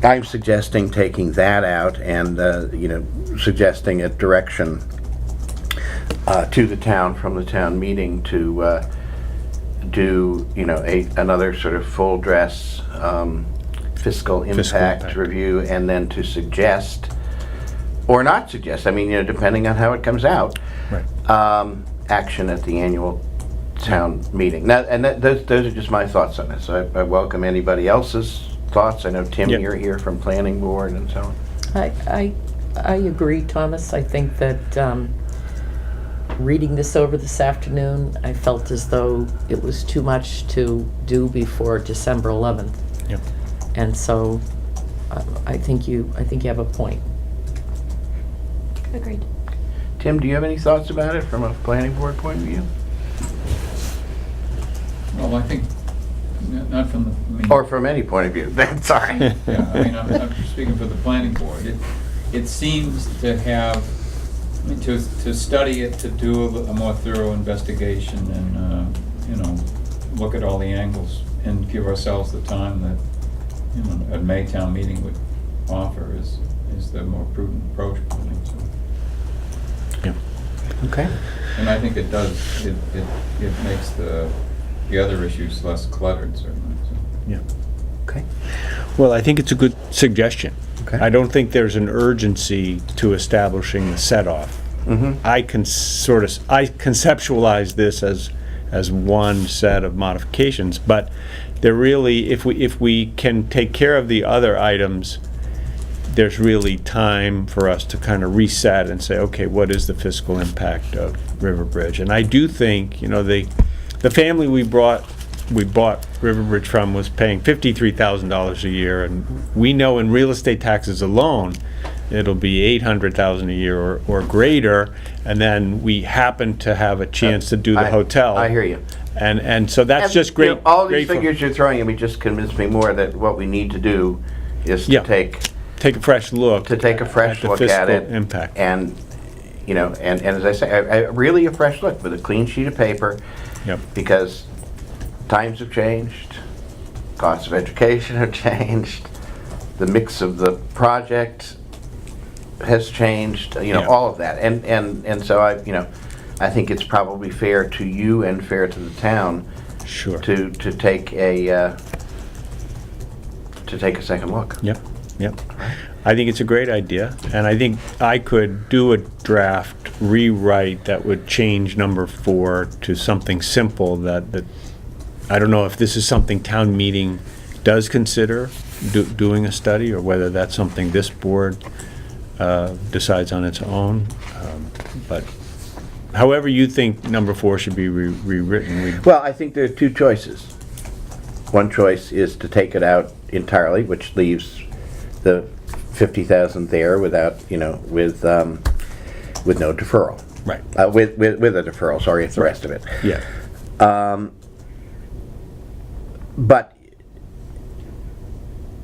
I'm suggesting taking that out and, suggesting a direction to the town from the town meeting to do, another sort of full dress fiscal impact review, and then to suggest, or not suggest, depending on how it comes out, Right. Action at the annual town meeting. Now, and those are just my thoughts on it. So I welcome anybody else's thoughts. I know, Tim, Yep. you're here from planning board and so on. I agree, Thomas. I think that reading this over this afternoon, I felt as though it was too much to do before December 11th. Yep. And so I think you have a point. Agreed. Tim, do you have any thoughts about it from a planning board point of view? Well, I think, not from the... Or from any point of view? Sorry. Yeah, I'm speaking for the planning board. It seems to have, to study it, to do a more thorough investigation and, look at all the angles and give ourselves the time that, a May town meeting would offer is the more prudent approach, I think, so. Yeah. Okay. And I think it does, it makes the other issues less cluttered, certainly, so. Yeah. Okay. Well, I think it's a good suggestion. Okay. I don't think there's an urgency to establishing the set-off. I conceptualize this as one set of modifications, but they're really, if we can take care of the other items, there's really time for us to kind of reset and say, okay, what is the fiscal impact of River Bridge? And I do think, the family we bought River Bridge from was paying $53,000 a year, and we know in real estate taxes alone, it'll be $800,000 a year or greater, and then we happen to have a chance to do the hotel. I hear you. And so that's just And, great. all these great for- figures you're throwing at me just convince me more that what we need to do is to Yeah. take a fresh look. a fresh the look at fiscal it. impact. And, and as I say, really a fresh look with a clean sheet of paper, Yep. because times have changed, costs of education have changed, the mix of the project has changed, Yeah. all of that. And so I think it's probably fair to you and fair to the town Sure. to take a second look. Yep. I think it's a great idea, and I think I could do a draft rewrite that would change number 4 to something simple that I don't know if this is something town meeting does consider doing a study, or whether that's something this board decides on its own. But however you think number 4 should be rewritten, Well, I think there are two choices. One choice is to take it out entirely, which leaves the 50,000 there without, with no deferral. right, With a deferral, sorry, it's the rest of it. yeah. But,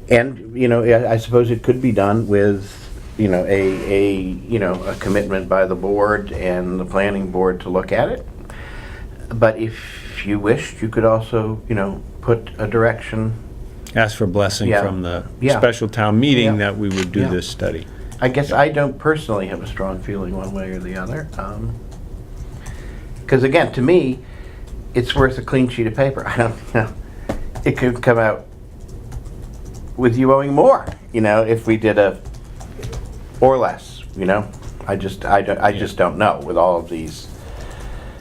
and, I suppose it could be done with, a commitment by the board and the planning board to look at it. But if you wished, you could also, put a direction. Ask for blessing Yeah. from the Yeah. special town meeting Yeah. that we would do Yeah. this study. I guess I don't personally have a strong feeling one way or the other. Because again, to me, it's worth a clean sheet of paper. I don't, it could come out with you owing more, if we did or less, I just don't know with all of these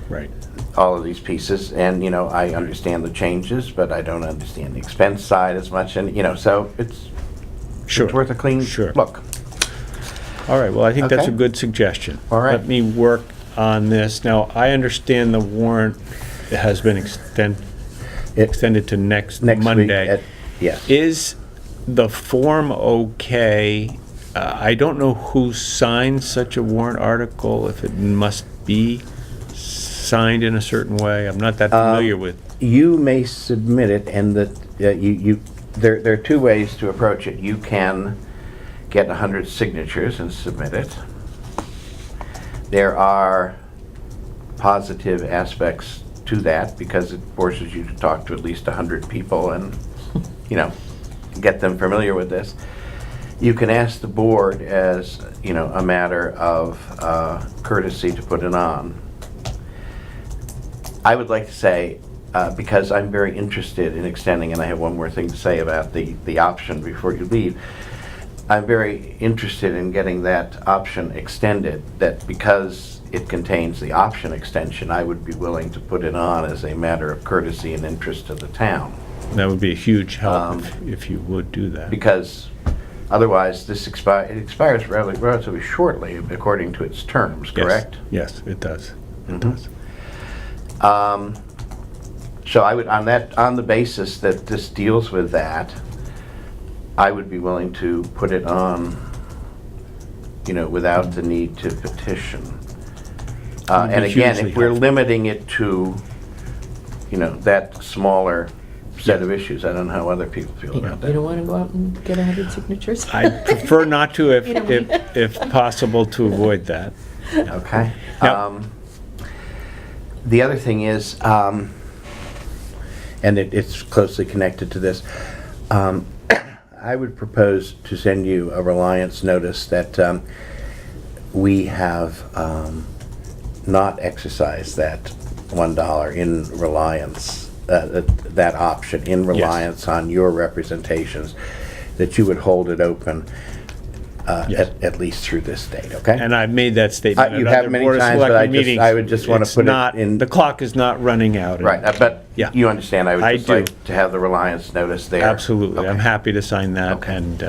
Right. pieces, and I understand the changes, but I don't understand the expense side as much, and so it's Sure. worth a clean Sure. look. All right, well, I think that's a Okay. good suggestion. All right. Let me work on this. Now, I understand the warrant has been extended to next Next Monday. week, yes. Is the form okay? I don't know who signs such a warrant article, if it must be signed in a certain way. I'm not that familiar with. You may submit it, and there are two ways to approach it. You can get 100 signatures and submit it. There are positive aspects to that because it forces you to talk to at least 100 people and, get them familiar with this. You can ask the board as, a matter of courtesy to put it on. I would like to say, because I'm very interested in extending, and I have one more thing to say about the option before you leave. I'm very interested in getting that option extended, that because it contains the option extension, I would be willing to put it on as a matter of courtesy and interest to the town. That would be a huge help if you would do that. Because otherwise, it expires relatively shortly according to its terms, Yes. correct? Yes, it does. It Mhm. does. So I would, on the basis that this deals with that, I would be willing to put it on, without the need to petition. And be again, hugely if we're helpful. limiting it to, that smaller set of issues, I don't know how other people feel You about don't that. want to go out and get 100 signatures? I'd prefer not to You know me. if possible to avoid that. Okay. Now- The other thing is, and it's closely connected to this, I would propose to send you a reliance notice that we have not exercised that $1 in reliance, that option in reliance on your representations, that you would hold it open Yes. at least through this date, okay? And I've made that statement You at have other many Board of times, but Selectmen meetings. I would just want It's to put not- it in. The clock is not running out. Right, but Yeah. you understand, I I would just do. like to have the reliance notice there. Absolutely. I'm Okay. happy to sign that, Okay. and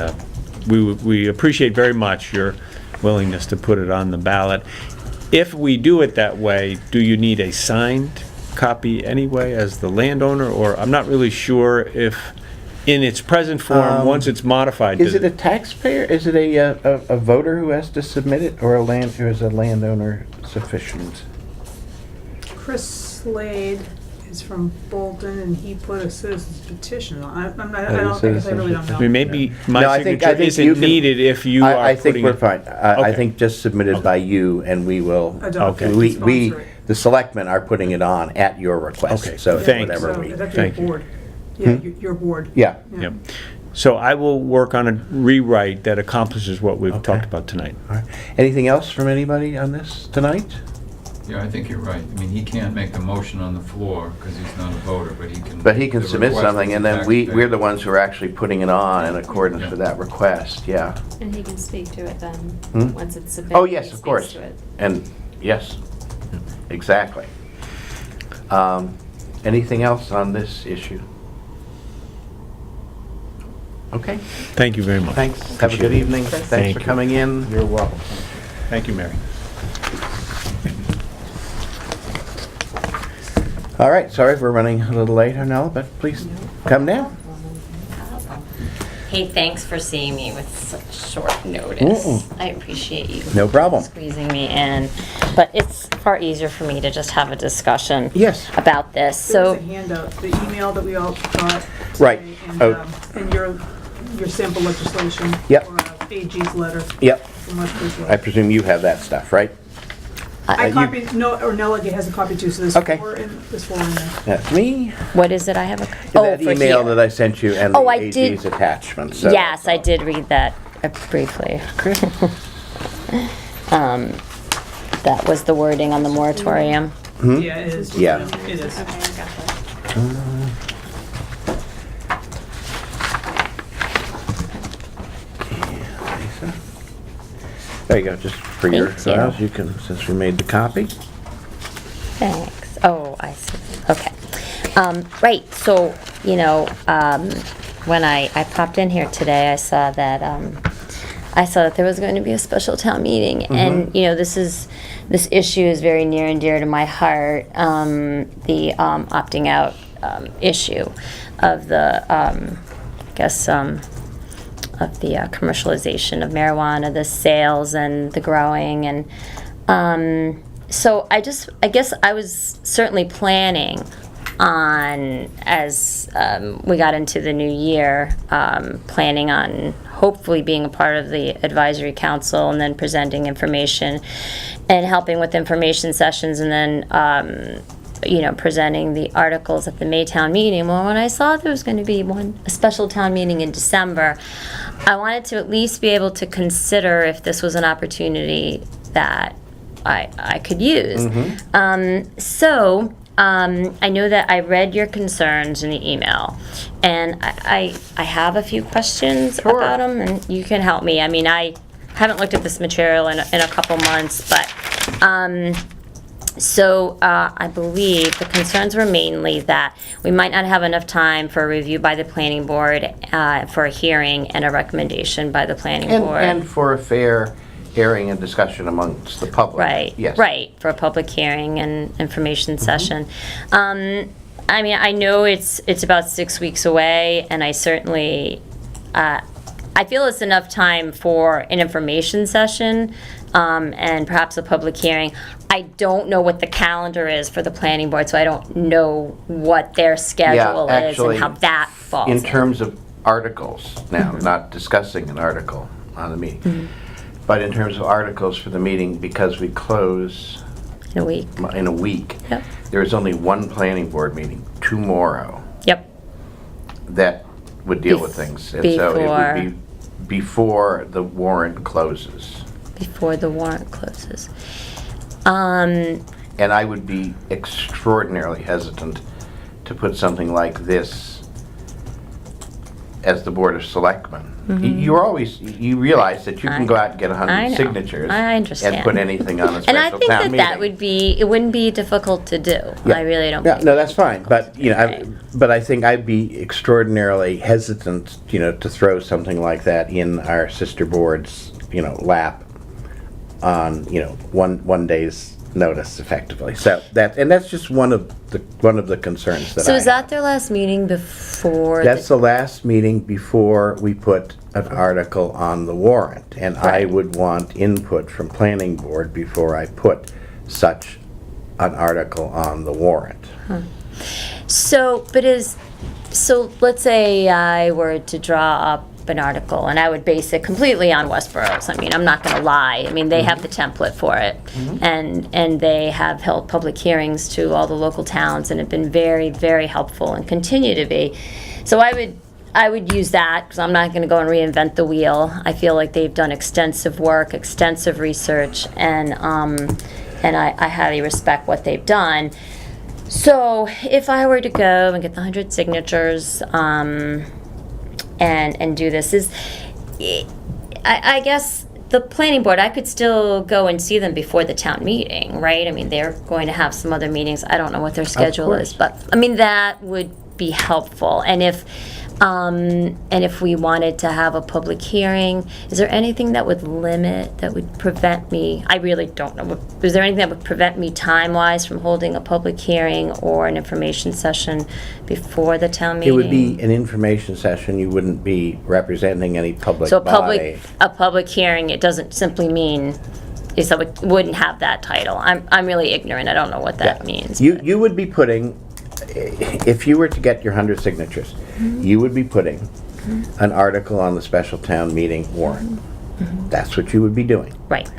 we appreciate very much your willingness to put it on the ballot. If we do it that way, do you need a signed copy anyway as the landowner, or I'm not really sure if, in its present form, once it's modified, Is does it a taxpayer, is it a voter who has to submit it, or or is a landowner sufficient? Chris Slade is from Bolton, and he put a citizen's petition on. I don't, I guess I really don't I know. mean, maybe No, my I think signature you isn't can- needed if you are I think putting we're it. fine. I Okay. think just submitted by you, and we will, Adopt Okay. it, we, sponsor it. the selectmen are putting it on at your request. Okay, So thanks. whatever So we, it'd have to thank be you. your board. Yeah, Hmm? your board. yeah. Yep. So I will work on a rewrite that accomplishes what we've Okay. talked about tonight. All right. Anything else from anybody on this tonight? Yeah, I think you're right. I mean, he can't make the motion on the floor because he's not a voter, but he can. But he can the submit request something, is and a then taxpayer. we're the ones who are actually putting it on in accordance Yeah. with that request, yeah. And he can speak to it then, Hmm? once it's submitted. Oh, he yes, of speaks course. to it. And, yes, exactly. Anything else on this issue? Okay, Thank you very much. thanks. Have a good evening. Thanks Thank for you. coming in. You're welcome. Thank you, Mary. All right, sorry we're running a little late, Arnella, but please come down. Hey, thanks for seeing me with such short notice. I appreciate you No problem. squeezing me in. But it's far easier for me to just have a discussion Yes. about this. There was So, a handout, the email that we all got. Right. today, Oh. And your sample legislation. Yep. Or AG's letter. Yep, From Westbridge. I presume you have that stuff, right? I you- copied, no, or Nella has a copy too, so there's Okay. four in there. That's me. what is it I have a... That for email here. that I sent you and the Oh, I did- AG's attachment. So. Yes, I did read that briefly. That was the wording on the moratorium. Yeah, it is. Yeah. It is. Okay, I got that. Lisa. There you go, just for your Thank you. files, you can, since we made the copy. Thanks. Oh, I see. Okay. Right, so, when I popped in here today, I saw that there was going to be a special town meeting. And, this issue is very near and dear to my heart, the opting out issue of the, of the commercialization of marijuana, the sales and the growing. And so I guess I was certainly planning on, as we got into the new year, planning on hopefully being a part of the advisory council and then presenting information and helping with information sessions and then presenting the articles at the Maytown meeting. Well, when I saw there was going to be a special town meeting in December, I wanted to at least be able to consider if this was an opportunity that I could use. I know that I read your concerns in the email, and I have a few questions about them, and you can help me. I mean, I haven't looked at this material in a couple months, but I believe the concerns were mainly that we might not have enough time for a review by the planning board, for a hearing and a recommendation by the planning board. And for a fair hearing and discussion amongst the public. Right, Yes. right, for a public hearing and information session. I mean, I know it's about 6 weeks away, and I certainly, I feel it's enough time for an information session, and perhaps a public hearing. I don't know what the calendar is for the planning board, so I don't know what their schedule is actually, and how that falls. In terms of articles, now, not discussing an article on the meeting, but in terms of articles for the meeting, because we close In a week. in a week, Yep. there is only one planning board meeting tomorrow Yep. that would deal with things. And so it would be before the warrant closes. Before the warrant closes. And I would be extraordinarily hesitant to put something like this as the Board of Selectmen. You realize that you can go out and get I 100 know. signatures I understand. and put anything on a And I special think town that meeting. it wouldn't be difficult to do. Yeah. I really don't Yeah, think. no, that's fine, but, Right. but I think I'd be extraordinarily hesitant, to throw something like that in our sister board's, lap on, one day's notice effectively. So that's just one of the concerns that I So is have. that their last meeting before? That's the last meeting before we put an article on the warrant, and I Right. would want input from planning board before I put such an article on the warrant. So let's say I were to draw up an article and I would base it completely on Westboro's. I mean, I'm not gonna lie. I mean, they have the template for it. And they have held public hearings to all the local towns and have been very, very helpful and continue to be. So I would use that, because I'm not gonna go and reinvent the wheel. I feel like they've done extensive work, extensive research, and I highly respect what they've done. So if I were to go and get the 100 signatures, and do this, I guess the planning board, I could still go and see them before the town meeting, right? I mean, they're going to have some other meetings. I don't know what their schedule course. is, but, I mean, that would be helpful. And if we wanted to have a public hearing, is there anything that would prevent me, I really don't know, is there anything that would prevent me time-wise from holding a public hearing or an information session before the town meeting? It would be an information session, you wouldn't be representing any public So body. a public hearing, it doesn't simply mean, so it wouldn't have that title. I'm really ignorant, I don't know what that means. but- You would be putting, if you were to get your 100 signatures, you would be putting an article on the special town meeting warrant. That's what you would be doing. Right.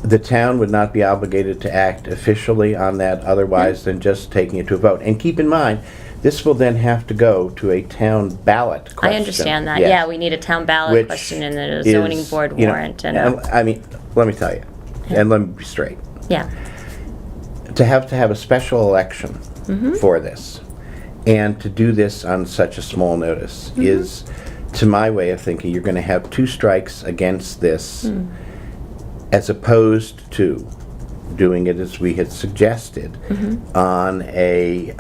The town would not be obligated to act officially on that otherwise than just taking it to a vote. And keep in mind, this will then have to go to a town ballot question. I understand that, Yes. yeah, we need a town ballot Which question and a zoning is, board you know, warrant and and I mean, let me tell you, and let me be straight. yeah. To have a special election for this, and to do this on such a small notice is, to my way of thinking, you're going to have two strikes against this, as opposed to doing it as we had suggested on a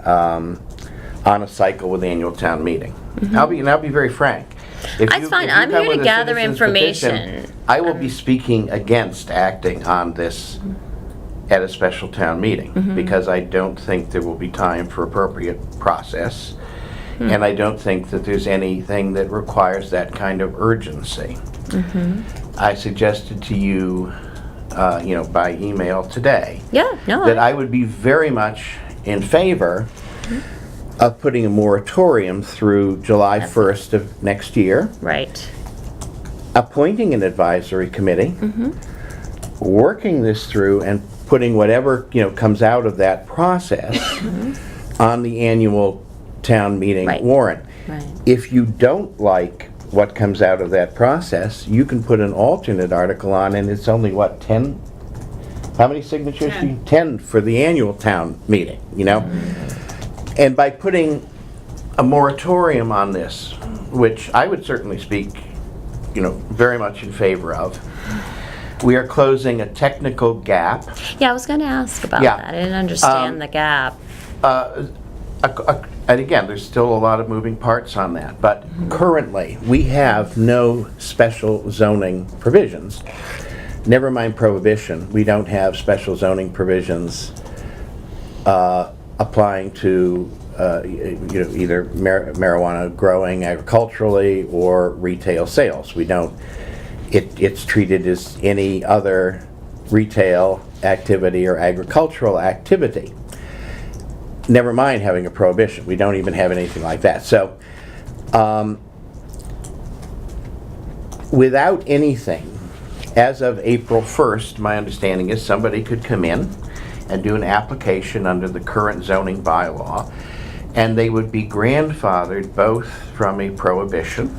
cycle with the annual town meeting. I'll be very frank. If That's fine. I'm come here to with a gather citizen's information. petition, I will be speaking against acting on this at a special town meeting, because I don't think there will be time for appropriate process, and I don't think that there's anything that requires that kind of urgency. I suggested to you, by email today, Yeah, no, that I would be very much in favor of putting a moratorium through July 1st of next year, right. appointing an advisory committee, working this through and putting whatever, comes out of that process on the annual town meeting Right. warrant. Right. If you don't like what comes out of that process, you can put an alternate article on, and it's only, 10? How many signatures? 10. 10 for the annual town meeting, And by putting a moratorium on this, which I would certainly speak, very much in favor of, we are closing a technical gap. Yeah, I was going to ask about Yeah. that. I didn't understand the gap. And again, there's still a lot of moving parts on that, but currently, we have no special zoning provisions. Never mind prohibition, we don't have special zoning provisions applying to either marijuana growing agriculturally or retail sales. We don't. It's treated as any other retail activity or agricultural activity. Never mind having a prohibition. We don't even have anything like that. So, without anything, as of April 1st, my understanding is somebody could come in and do an application under the current zoning bylaw, and they would be grandfathered both from a prohibition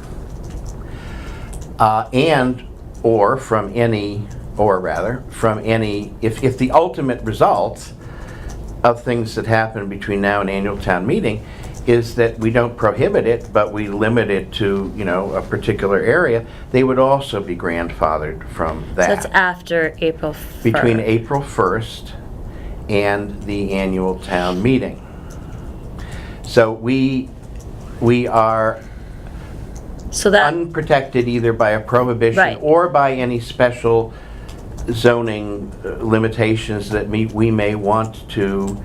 if the ultimate result of things that happen between now and annual town meeting is that we don't prohibit it, but we limit it to, a particular area, they would also be grandfathered from that. So that's after April 1st. Between April 1st and the annual town meeting. So we are So that, unprotected either by a prohibition Right. or by any special zoning limitations that we may want to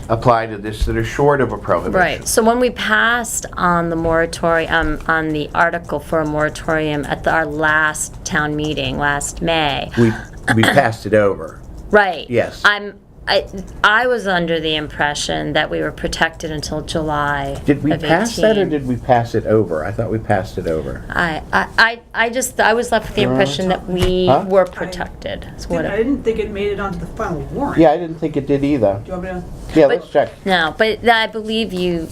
apply to this that are short of a prohibition. right. So when we passed on the moratorium, on the article for a moratorium at our last town meeting, last May. We passed it over. Right. Yes. I was under the impression that we were protected until July Did we of pass that, or 18. did we pass it over? I thought we passed it over. I was left with the impression that we Huh? were protected. That's what I didn't think it made it onto the final warrant. Yeah, I didn't think it did either. Do you want me to? Yeah, But- let's check. No, but I believe you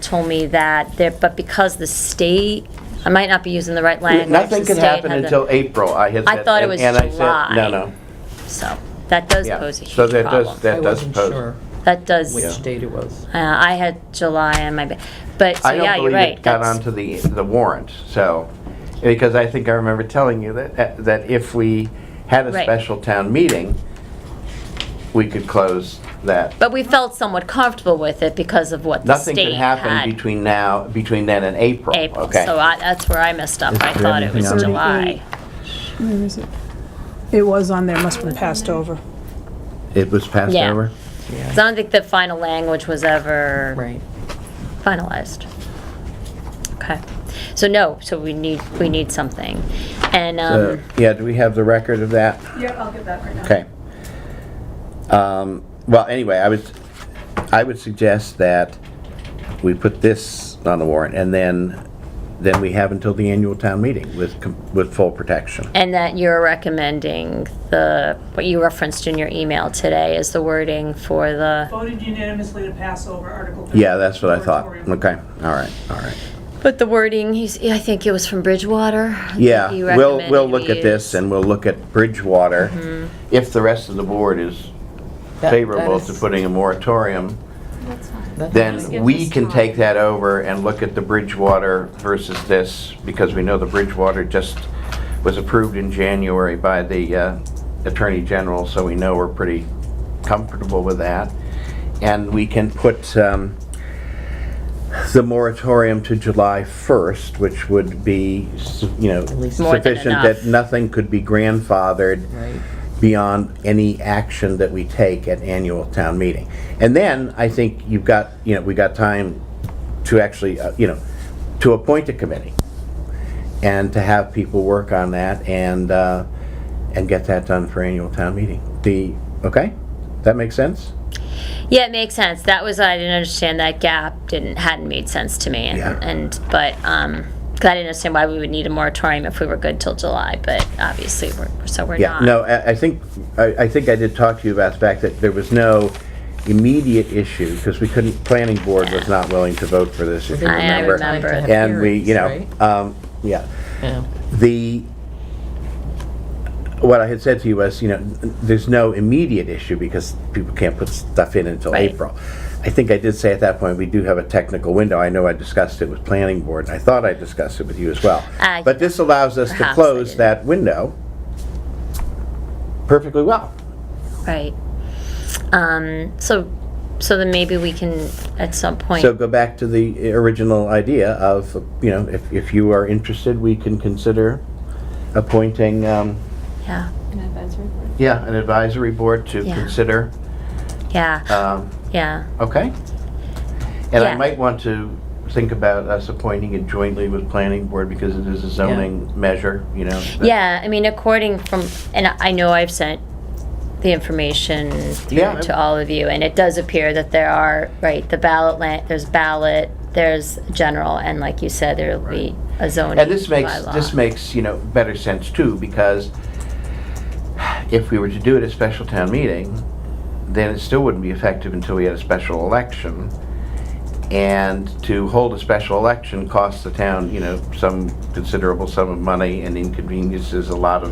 told me that there, but because the state, I might not be using the right language. Nothing the could state happen had the- until April, I had I said. thought it and- was and I said, July. no. So that does Yeah. pose a So huge that problem. does, that I does wasn't pose. sure That does. which date it was. I had July on my, but so I yeah, don't you're believe right. it got That's- onto the warrant, so, because I think I remember telling you that if we had a Right. special town meeting, we could close that. But we felt somewhat comfortable with it because of what the Nothing state could happen had. between then and April. April, Okay. so that's where I messed up. Is I there thought it anything was else? July. Where is it? It was on there, must have been passed over. It was passed Yeah. over? 'Cause I don't think the final language was ever Right. finalized. Okay, so no, so we need something, and So, yeah, do we have the record of that? Yeah, I'll get that right now. Okay. Well, anyway, I would suggest that we put this on the warrant, and then we have until the annual town meeting with full protection. and that you're recommending what you referenced in your email today is the wording for the. Voted unanimously to pass over Article 13. Yeah, that's what I thought. moratorium. Okay, all right. But the wording, I think it was from Bridgewater. Yeah, He we'll recommended look we at this, use. and we'll look at Bridgewater. If the rest of the board is That favorable is- to putting a moratorium, That's fine. That- then we can take that over and look at the Bridgewater versus this, because we know the Bridgewater just was approved in January by the Attorney General, so we know we're pretty comfortable with that. And we can put the moratorium to July 1st, which would be, least- More than sufficient enough. that nothing could be grandfathered Right. beyond any action that we take at annual town meeting. And then, I think we got time to actually, to appoint a committee and to have people work on that and get that done for annual town meeting. Okay? That makes sense? Yeah, it makes sense. That was, I didn't understand that gap, hadn't made sense to me. Yeah. But 'cause I didn't understand why we would need a moratorium if we were good till July, but obviously we're Yeah, not. no, I think I did talk to you about the fact that there was no immediate issue, because planning board was not willing to vote for this, if you I remember. remember. And we, Hearings, yeah. Yeah. What I had said to you was, there's no immediate issue because people can't put stuff in until Right. April. I think I did say at that point, we do have a technical window. I know I discussed it with planning board, and I thought I discussed it with you as well. But this allows us to Perhaps I close didn't. that window perfectly well. Right. So then maybe we can, at some point. So go back to the original idea of, if you are interested, we can consider appointing, Yeah, An advisory board. an advisory board to Yeah. consider. yeah, yeah. Okay? And I Yeah. might want to think about us appointing it jointly with planning board, because it is a zoning measure, that- Yeah, I mean, and I know I've sent the information through Yeah. to all of you, and it does appear that there are, right, the there's ballot, there's general, and like you said, there'll be a zoning And this makes, bylaw. better sense too, because if we were to do it at special town meeting, then it still wouldn't be effective until we had a special election. And to hold a special election costs the town, some considerable sum of money and inconveniences a lot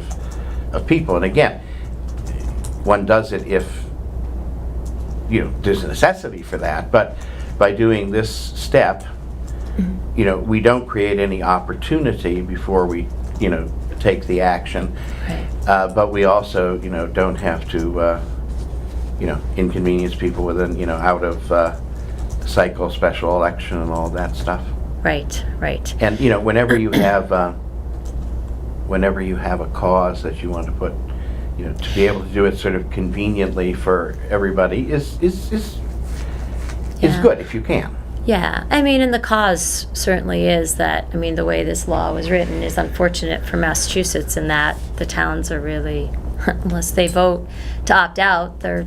of people. And again, one does it if, there's a necessity for that, but by doing this step, we don't create any opportunity before we, take the action. Right. But we also, don't have to, inconvenience people with an, out of cycle special election and all that stuff. Right, right. And, whenever you have a cause that you want to put, to be able to do it sort of conveniently for everybody is Yeah. good if you can. Yeah, I mean, and the cause certainly is that, I mean, the way this law was written is unfortunate for Massachusetts in that the towns are really, unless they vote to opt out, they're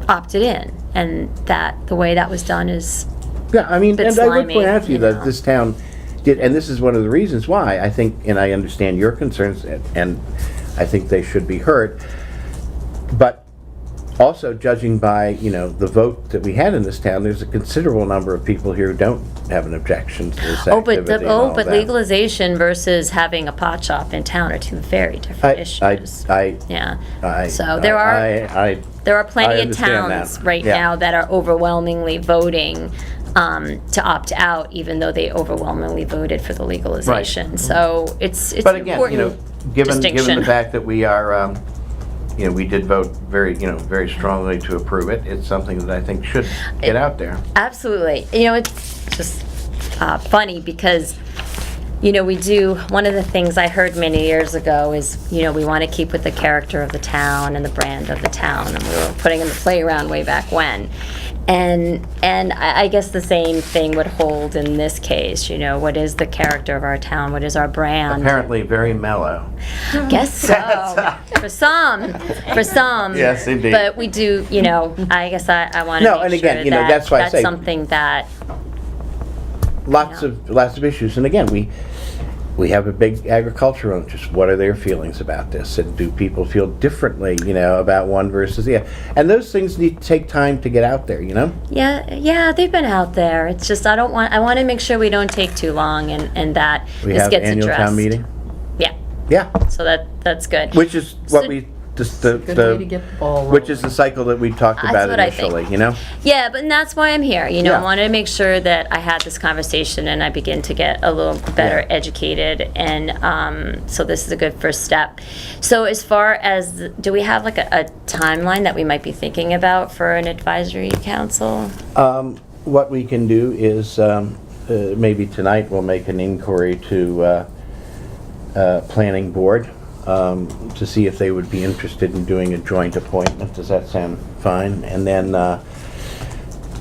opted in. And that, the way that was done is, Yeah, I mean, Bit and I would slimy, point out to you you that know. this town did, and this is one of the reasons why I think, and I understand your concerns, and I think they should be heard. But also judging by, the vote that we had in this town, there's a considerable number of people here who don't have an objection to this activity and all but that. legalization versus having a pot shop in town are two very different issues. Yeah, so there are plenty I of understand towns that. right Yeah. now that are overwhelmingly voting to opt out, even though they overwhelmingly voted for the legalization. So it's But again, important given distinction. the fact that we are, we did vote very strongly to approve it. It's something that I think should get out there. Absolutely. It's just funny because, we do, one of the things I heard many years ago is, we want to keep with the character of the town and the brand of the town, and we were putting in the playground way back when. And I guess the same thing would hold in this case, what is the character of our town? What is our brand? Apparently very mellow. Guess so. For some. Yes, indeed. But we do, I guess I want No, to and make again, sure that that's why I that's say- something that, Lots of issues, and again, we have a big agricultural interest. What are their feelings about this, and do people feel differently, about one versus the other? And those things need to take time to get out there, yeah, they've been out there. It's just I want to make sure we don't take too long and that We this have gets annual addressed. town meeting. Yeah, Yeah, so that's good. which is what So- we just Good way to get the ball rolling. which is the cycle that we talked That's about what I think. initially, Yeah, but that's why I'm here. Yeah. I wanted to make sure that I had this conversation and I begin to get a little better Yeah. educated, and so this is a good first step. So as far as, do we have like a timeline that we might be thinking about for an advisory council? What we can do is maybe tonight we'll make an inquiry to planning board to see if they would be interested in doing a joint appointment. Does that sound fine? And then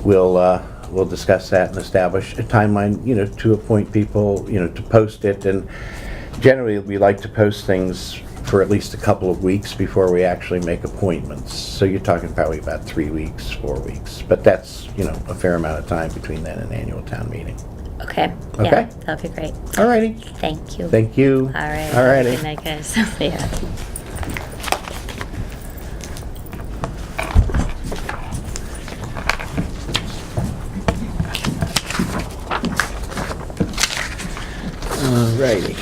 we'll discuss that and establish a timeline, to appoint people, to post it. And generally, we like to post things for at least a couple of weeks before we actually make appointments. So you're talking probably about 3 weeks, 4 weeks. But that's, a fair amount of time between then and annual town meeting. Okay. Okay. Yeah, that'd be great. All righty. Thank you. Thank you. All right. All righty. Good night, guys. Yeah. All righty.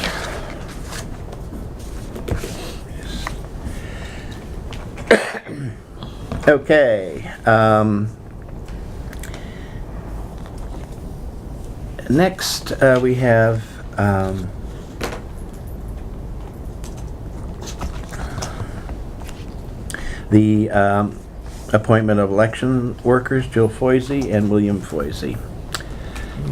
Okay. Next, we have the appointment of election workers, Jill Foisey and William Foisey,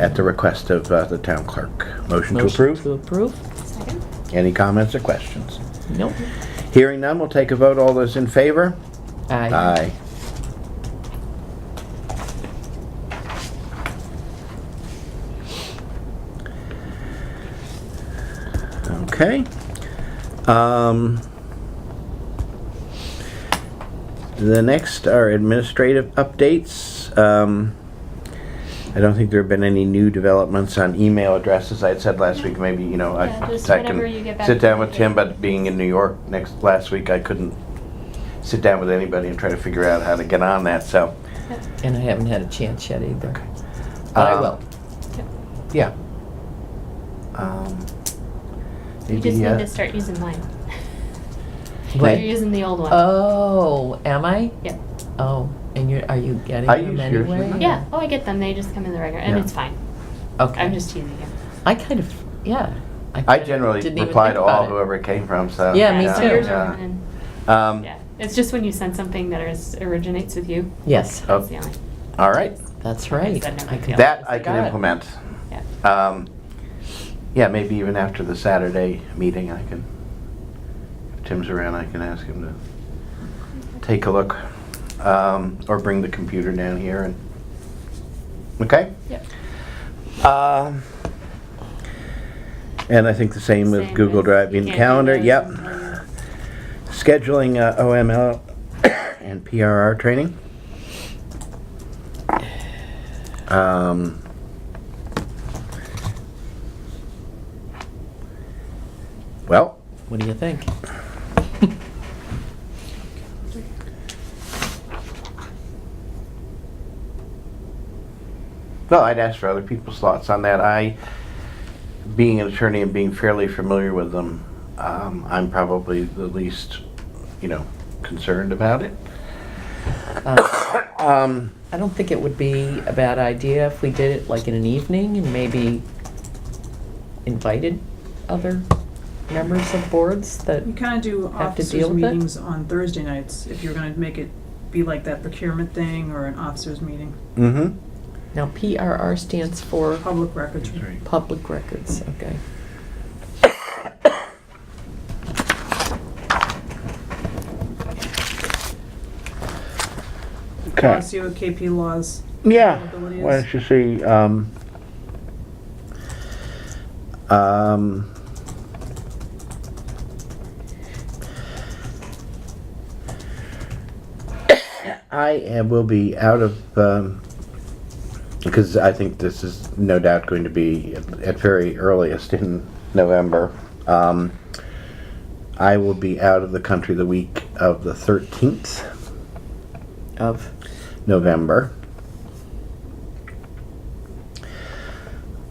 at the request of the town clerk. Motion to approve? To approve? Second? Any comments or questions? Nope. Hearing none, we'll take a vote. All those in favor? Aye. Okay. The next are administrative updates. I don't think there have been any new developments on email addresses. I had said last week, maybe, Yeah, just I whenever can you get back sit to down me. with Tim, but being in New York last week, I couldn't sit down with anybody and try to figure out how to get on that, so. And I haven't had a chance yet either. But I will. Yeah. You just need to start using mine. What? You're using the old one. Oh, am I? Yep. Oh, and are you getting I them use yours, anyway? didn't I? Yeah. Oh, I get them. They just come in the regular, and Yeah. it's fine. Okay. I'm just teasing you. I kind of, yeah. I kind of generally didn't even reply think to about all it. whoever it came from, so. Yeah, me so too. yours Yeah. are in. Um, Yeah. It's just when you send something that originates with you. Yes, Oh. That's the only. All right. that's right. That never I fails. That I can forgot. implement. Yeah. Yeah, maybe even after the Saturday meeting, I can, if Tim's around, I can ask him to take a look. Or bring the computer down here and, okay? Yep. And I think the same with Same Google with- Drive you in can't do calendar, those yep. until Scheduling OML and PRR training. Well, What do you think? well, I'd ask for other people's thoughts on that. Being an attorney and being fairly familiar with them, I'm probably the least, concerned about it. I don't think it would be a bad idea if we did it like in an evening and maybe invited other members of boards that, You kind of do Have to officers' deal with it? meetings on Thursday nights, if you're gonna make it be like that procurement thing or an officers' meeting, Mm-hmm. now PRR stands for public records. public records, okay. Okay. Want to see what KP Law's Yeah, availability why is? don't you see, will be out of, because I think this is no doubt going to be at very earliest in November. I will be out of the country the week of the 13th Of, November.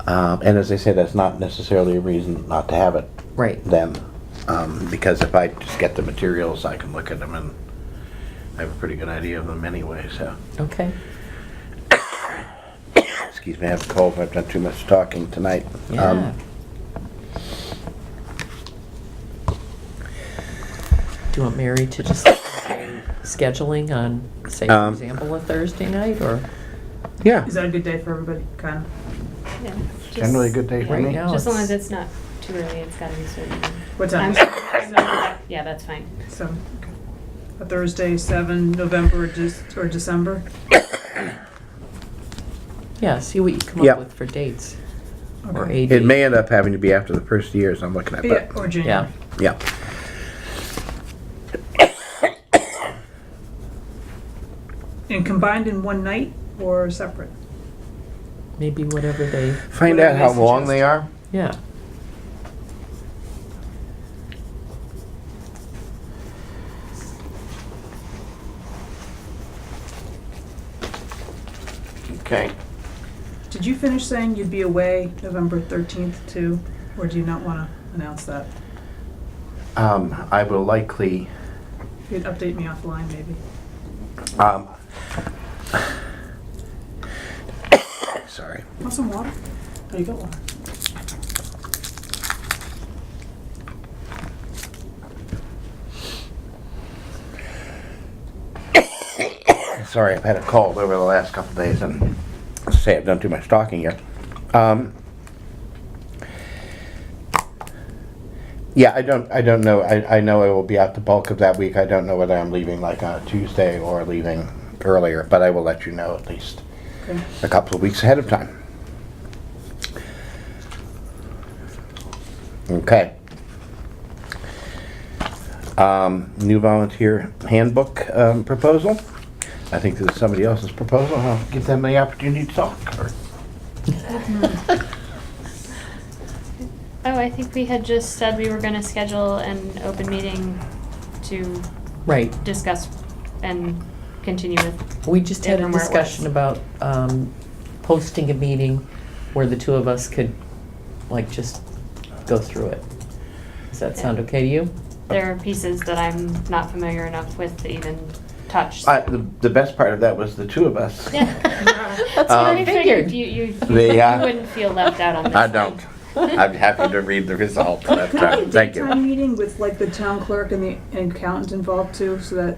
And as I say, that's not necessarily a reason not to have it right, then. Because if I just get the materials, I can look at them and I have a pretty good idea of them anyway, so. okay. Excuse me, I have a cold, I've done too much talking tonight. Yeah. Do you want Mary to just scheduling on, say, for example, a Thursday night, or? Yeah, Is that a good day for everybody, kind of? Yeah, it's generally a good day for Right me. now. Just as long it's- as it's not too early, it's gotta be certain. What time? Yeah, that's fine. So, okay. A Thursday, 7 November or December? Yeah, see what you come Yeah. up with for dates, or Okay. AD. It may end up having to be after the first year, so I'm looking at, Yeah, but, or January. Yeah, yeah. And combined in one night or separate? maybe whatever they, Find Whatever out how they long suggest. they are. yeah. Okay. Did you finish saying you'd be away November 13th too? Or do you not want to announce that? I will likely, You'd update me offline maybe. Sorry. Want some water? Oh, you got water. Sorry, I've had a cold over the last couple of days, and as I say, I've done too much talking yet. Yeah, I don't know. I know I will be out the bulk of that week. I don't know whether I'm leaving like on a Tuesday or leaving earlier, but I will let you know at least Okay. a couple of weeks ahead of time. Okay. New volunteer handbook proposal. I think this is somebody else's proposal. I'll give them the opportunity to talk. Or- Oh, I think we had just said we were gonna schedule an open meeting to Right, discuss and continue with. we just had a From where it discussion was. about posting a meeting where the two of us could, like, just go through it. Does that sound okay to you? There are pieces that I'm not familiar enough with to even touch. The best part of that was the two of us. Yeah. That's what Um, I figured. You The, wouldn't feel left out on this I one. don't. I'm happy to read the results. That's Probably a thank daytime you. meeting with like the town clerk and the accountant involved too, so that,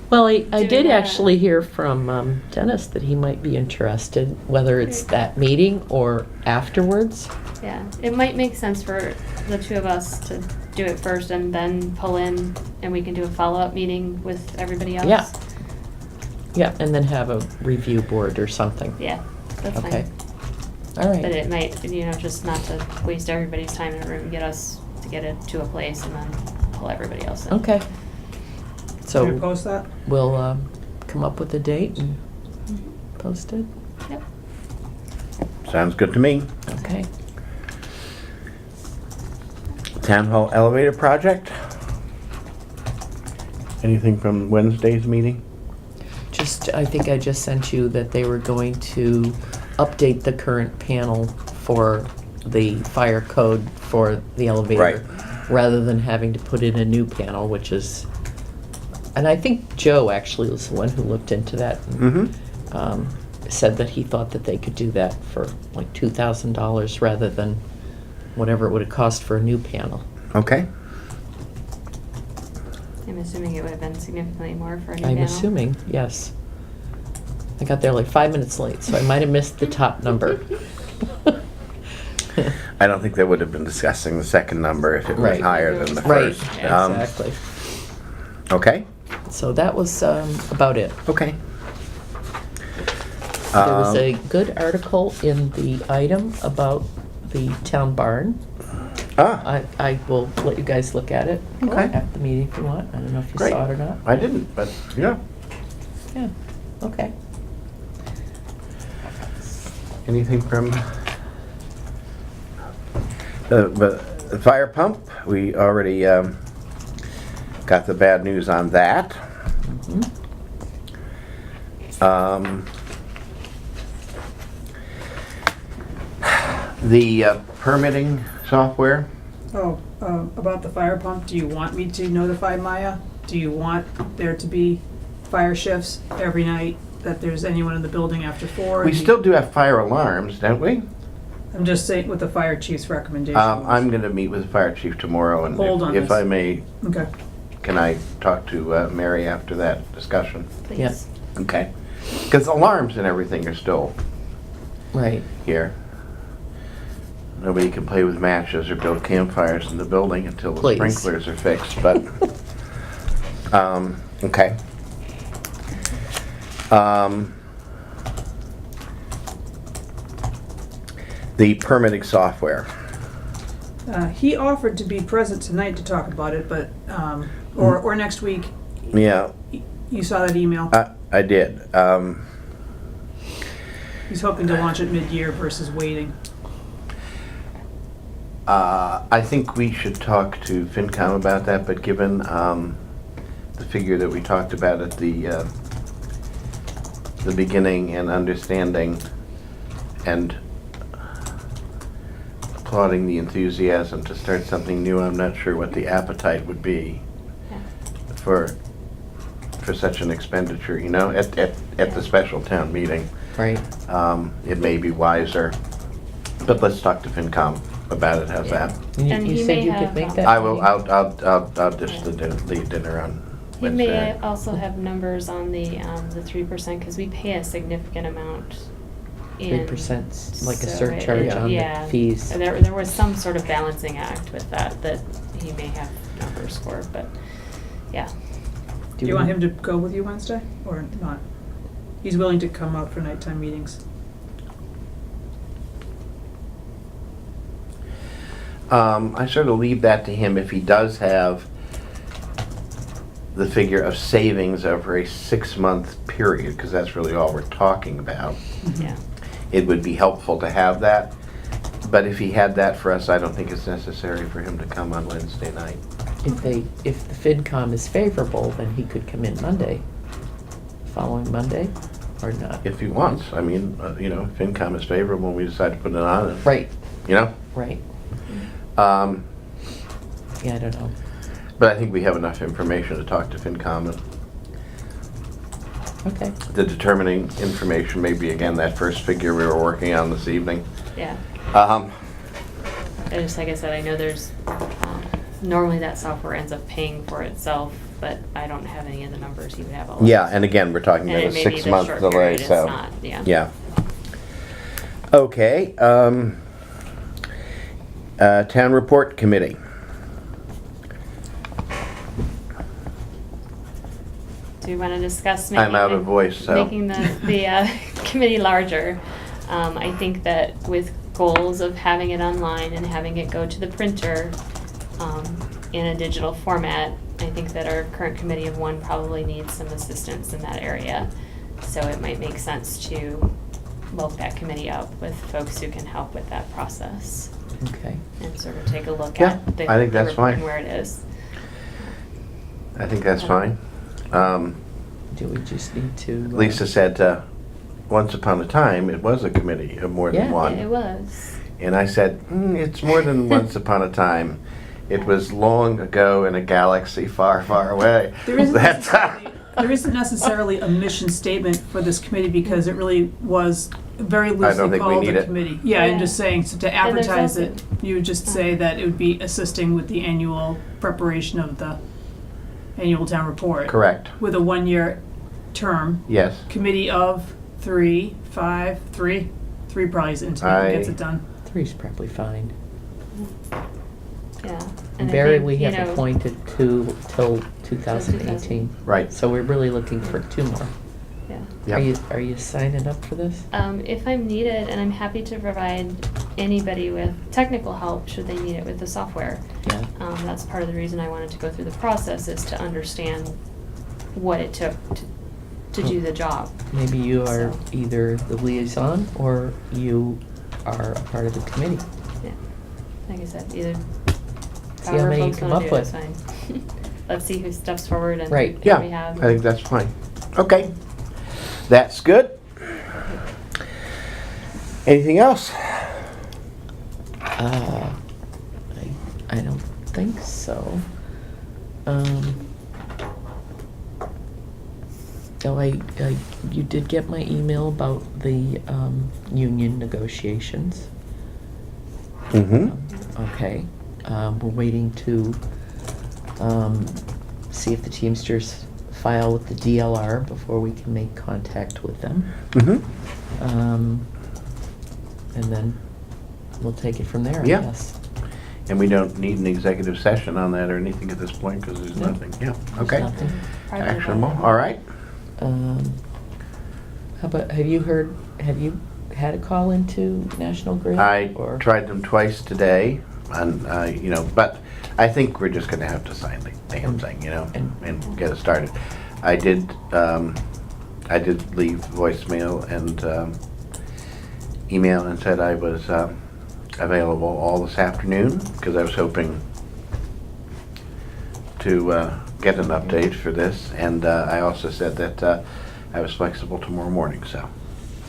Well, I Doing did that. actually hear from Dennis that he might be interested, whether it's that meeting or afterwards. Yeah, it might make sense for the two of us to do it first and then pull in, and we can do a follow-up meeting with everybody else. Yeah. Yeah, and then have a review board or something. Yeah, that's Okay. fine. All But right. it might, just not to waste everybody's time in a room, get us to get it to a place and then pull everybody else in. Okay. can you So post that? we'll come up with a date and post it? Yep. Sounds good to me. Okay. Town hall elevator project. Anything from Wednesday's meeting? I think I just sent you that they were going to update the current panel for the fire code for the elevator. Right. Rather than having to put in a new panel, which is, and I think Joe actually was the one who looked into that. And, Mm-hmm. said that he thought that they could do that for like $2,000 rather than whatever it would have cost for a new panel. Okay. I'm assuming it would have been significantly more for a new I'm panel. assuming, yes. I got there like 5 minutes late, so I might have missed the top number. I don't think they would have been discussing the second number if it was Right. higher than the Right, first. exactly. Okay, So that was about it. okay. There was a good article in the item about the town barn. I will let you guys look at it Okay. at the meeting if you want. I don't know if you Great. saw it or not. I didn't, but yeah. Yeah, okay. Anything from the fire pump? We already got the bad news on that. Mhm. The permitting software. Oh, about the fire pump, do you want me to notify Maya? Do you want there to be fire shifts every night, that there's anyone in the building after 4? We still do have fire alarms, don't we? I'm just saying what the fire chief's recommendation was. I'm gonna meet with the fire chief tomorrow, and Hold on if this. I may, Okay. can I talk to Mary after that discussion? Please. Yeah. Okay. Because alarms and everything are still Right. here. Nobody can play with matches or build campfires in the building until the Please. sprinklers are fixed, but, okay. The permitting software. He offered to be present tonight to talk about it, but, or next week. Yeah, You saw that email? I did. He's hoping to launch it mid-year versus waiting. I think we should talk to FinCom about that, but given the figure that we talked about at the beginning and understanding and applauding the enthusiasm to start something new, I'm not sure what the appetite would be Yeah. for such an expenditure, you know, at the special town meeting. Right. It may be wiser, but let's talk to FinCom about it, how's that? And You he said may you could have, make um, that? I will, meeting? I'll dish the dinner on He Wednesday. may also have numbers on the 3%, because we pay a significant amount in. 3%'s like a so it- surcharge on yeah. the fees. And there was some sort of balancing act with that he may have numbers for, but, yeah. Do you want him to go with you Wednesday, or not? He's willing to come out for nighttime meetings. I sort of leave that to him if he does have the figure of savings over a 6-month period, because that's really all we're talking about. Yeah. It would be helpful to have that, but if he had that for us, I don't think it's necessary for him to come on Wednesday night. If the FinCom is favorable, then he could come in Monday, following Monday, or not. If he wants, I mean, you know, if FinCom is favorable and we decide to put it on, and, Right, you know? right. Um, Yeah, I don't know. But I think we have enough information to talk to FinCom, and Okay. the determining information may be, again, that first figure we were working on this evening. Yeah. Um, I just, like I said, I know there's, normally that software ends up paying for itself, but I don't have any of the numbers. He would have all of Yeah, those. and again, we're talking And about a it may be the 6-month short delay, period, it's so. not, yeah. Yeah. Okay, Town Report Committee. Do you want to discuss making? I'm out of voice, so. Making the committee larger. I think that with goals of having it online and having it go to the printer in a digital format, I think that our current committee of 1 probably needs some assistance in that area. So it might make sense to bulk that committee up with folks who can help with that process Okay. and sort of take a look Yeah, at the I think that's report and fine. where it is. I think that's fine. Do we just need to? Lisa said, once upon a time, it was a committee of more than Yeah. one. It was. And I said, it's more than once upon a time. It was long ago in a galaxy far, far away. There isn't That's necessarily there isn't necessarily a mission statement for this committee because it really was very loosely think we called need a it. committee. Yeah, I'm just saying, so to And there's advertise also- it, you would just say that it would be assisting with the annual preparation of the annual town report. Correct. With a 1-year term, Yes. committee of 3, 5, 3. 3 probably is intimate, gets it done. 3's probably fine. Yeah. And I Barry, think, we you have know, appointed till 2018. Right. So we're really looking for 2 more. Yeah. Yep. Are you signing up for this? If I'm needed, and I'm happy to provide anybody with technical help should they need it with the software. Yeah. That's part of the reason I wanted to go through the process, is to understand what it took to do the job. Maybe you are So- either the liaison or you are a part of the committee. Yeah. Like I said, either how however many you folks come wanna up do it, it's with. fine. Let's see who steps forward and Right. who Yeah, we have. I think that's fine. Okay. That's good. Anything else? I don't think so. You did get my email about the union negotiations. Mm-hmm. Okay. We're waiting to see if the Teamsters file with the DLR before we can make contact with them. Mm-hmm. And then we'll take it from there, I Yeah. guess. And we don't need an executive session on that or anything at this point because there's No. nothing. Yeah, There's okay. nothing. Private Actionable, event. all right. How about, have you had a call into National Grid? I or- tried them twice today and, but I think we're just gonna have to sign the damn thing, and get it started. I did leave voicemail and email and said I was available all this afternoon because I was hoping to get an update for this. And I also said that I was flexible tomorrow morning, so.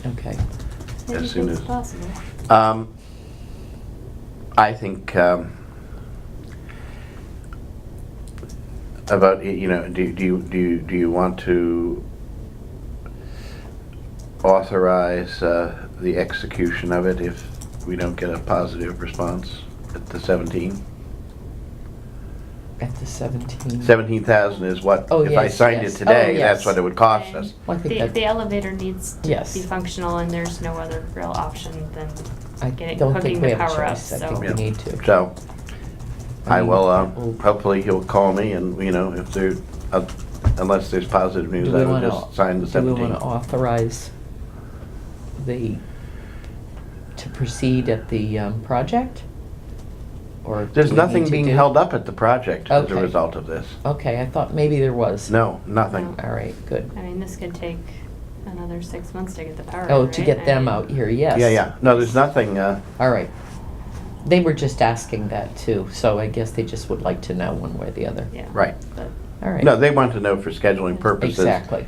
Okay. Maybe as soon it's as- possible. I think about, do you want to authorize the execution of it if we don't get a positive response at the 17? At the 17. 17,000 is what, Oh, if I yes, signed yes. it today, Oh, that's yes. what it would cost us. Well, I think The, that- the elevator needs to Yes. be functional, and there's no other real option than I getting, don't hooking think we the have a power up, choice. I so. think we need to. So, I mean, will, we'll- hopefully he'll call me and, if there, unless there's positive news, Do we I will wanna- just sign the Do we 17. want to authorize to proceed at the project? Or do There's we nothing need to being do- held up at the project as a Okay. result of this. Okay, I thought maybe there was. No, nothing. All right, good. I mean, this could take another 6 months to get the power. Oh, in, to right? get I them mean, out here, yes. Yeah, yeah. No, there's nothing, All right. They were just asking that too, so I guess they just would like to know one way or the other. Yeah. right. But All right. No, they want to know for scheduling purposes. Exactly.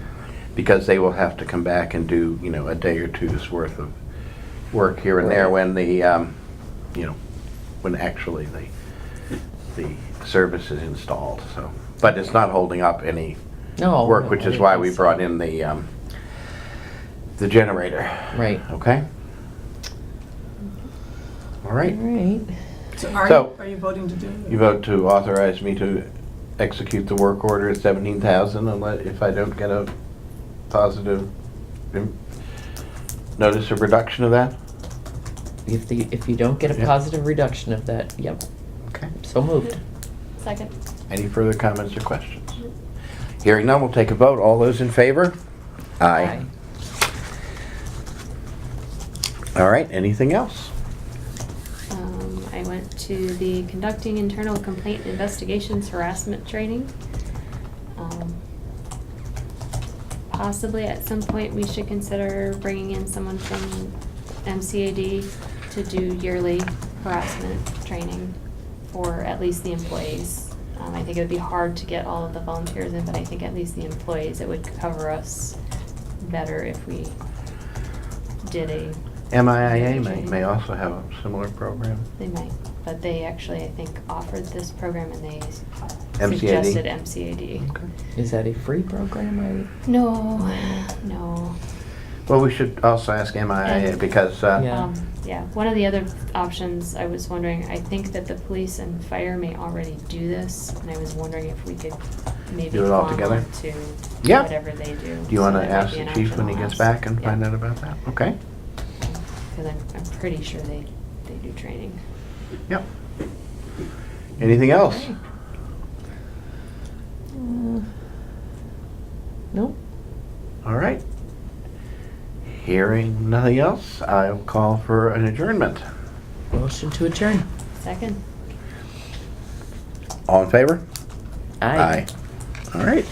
Because they will have to come back and do, a day or two's worth of work here and there Right. when the, when actually the service is installed, so. But it's not holding up any No. work, no, which I is why didn't we think so. brought in the generator, Right. okay? All All right. right. So So- are you voting to do it? You vote to authorize me to execute the work order at 17,000 unless, if I don't get a positive notice of reduction of that? If you don't get a Yeah. positive reduction of that, yep, Okay. so moved. second. Any further comments or questions? Hearing none, we'll take a vote. All those in favor? Aye. All right, anything else? I went to the Conducting Internal Complaint Investigations Harassment Training. Possibly at some point, we should consider bringing in someone from MCAD to do yearly harassment training for at least the employees. I think it would be hard to get all of the volunteers in, but I think at least the employees, it would cover us better if we did a MIA may also have a similar program. They might, but they actually, I think, offered this program and they MCAD? suggested MCAD. Okay. Is that a free program? No, no. Well, we should also ask MIA And- because, Yeah. Yeah, one of the other options, I was wondering, I think that the police and fire may already do this, and I was wondering if we could maybe Do it all glom together? on to Yeah. whatever they do. do you want to So that might ask be the an chief option when he I'll gets ask. back and Yeah. find out about that? Okay. Because I'm pretty sure they do training. Yep. Anything else? Okay. Nope. All right. Hearing nothing else, I'll call for an adjournment. Motion to adjourn. Second. All in favor? Aye. All right.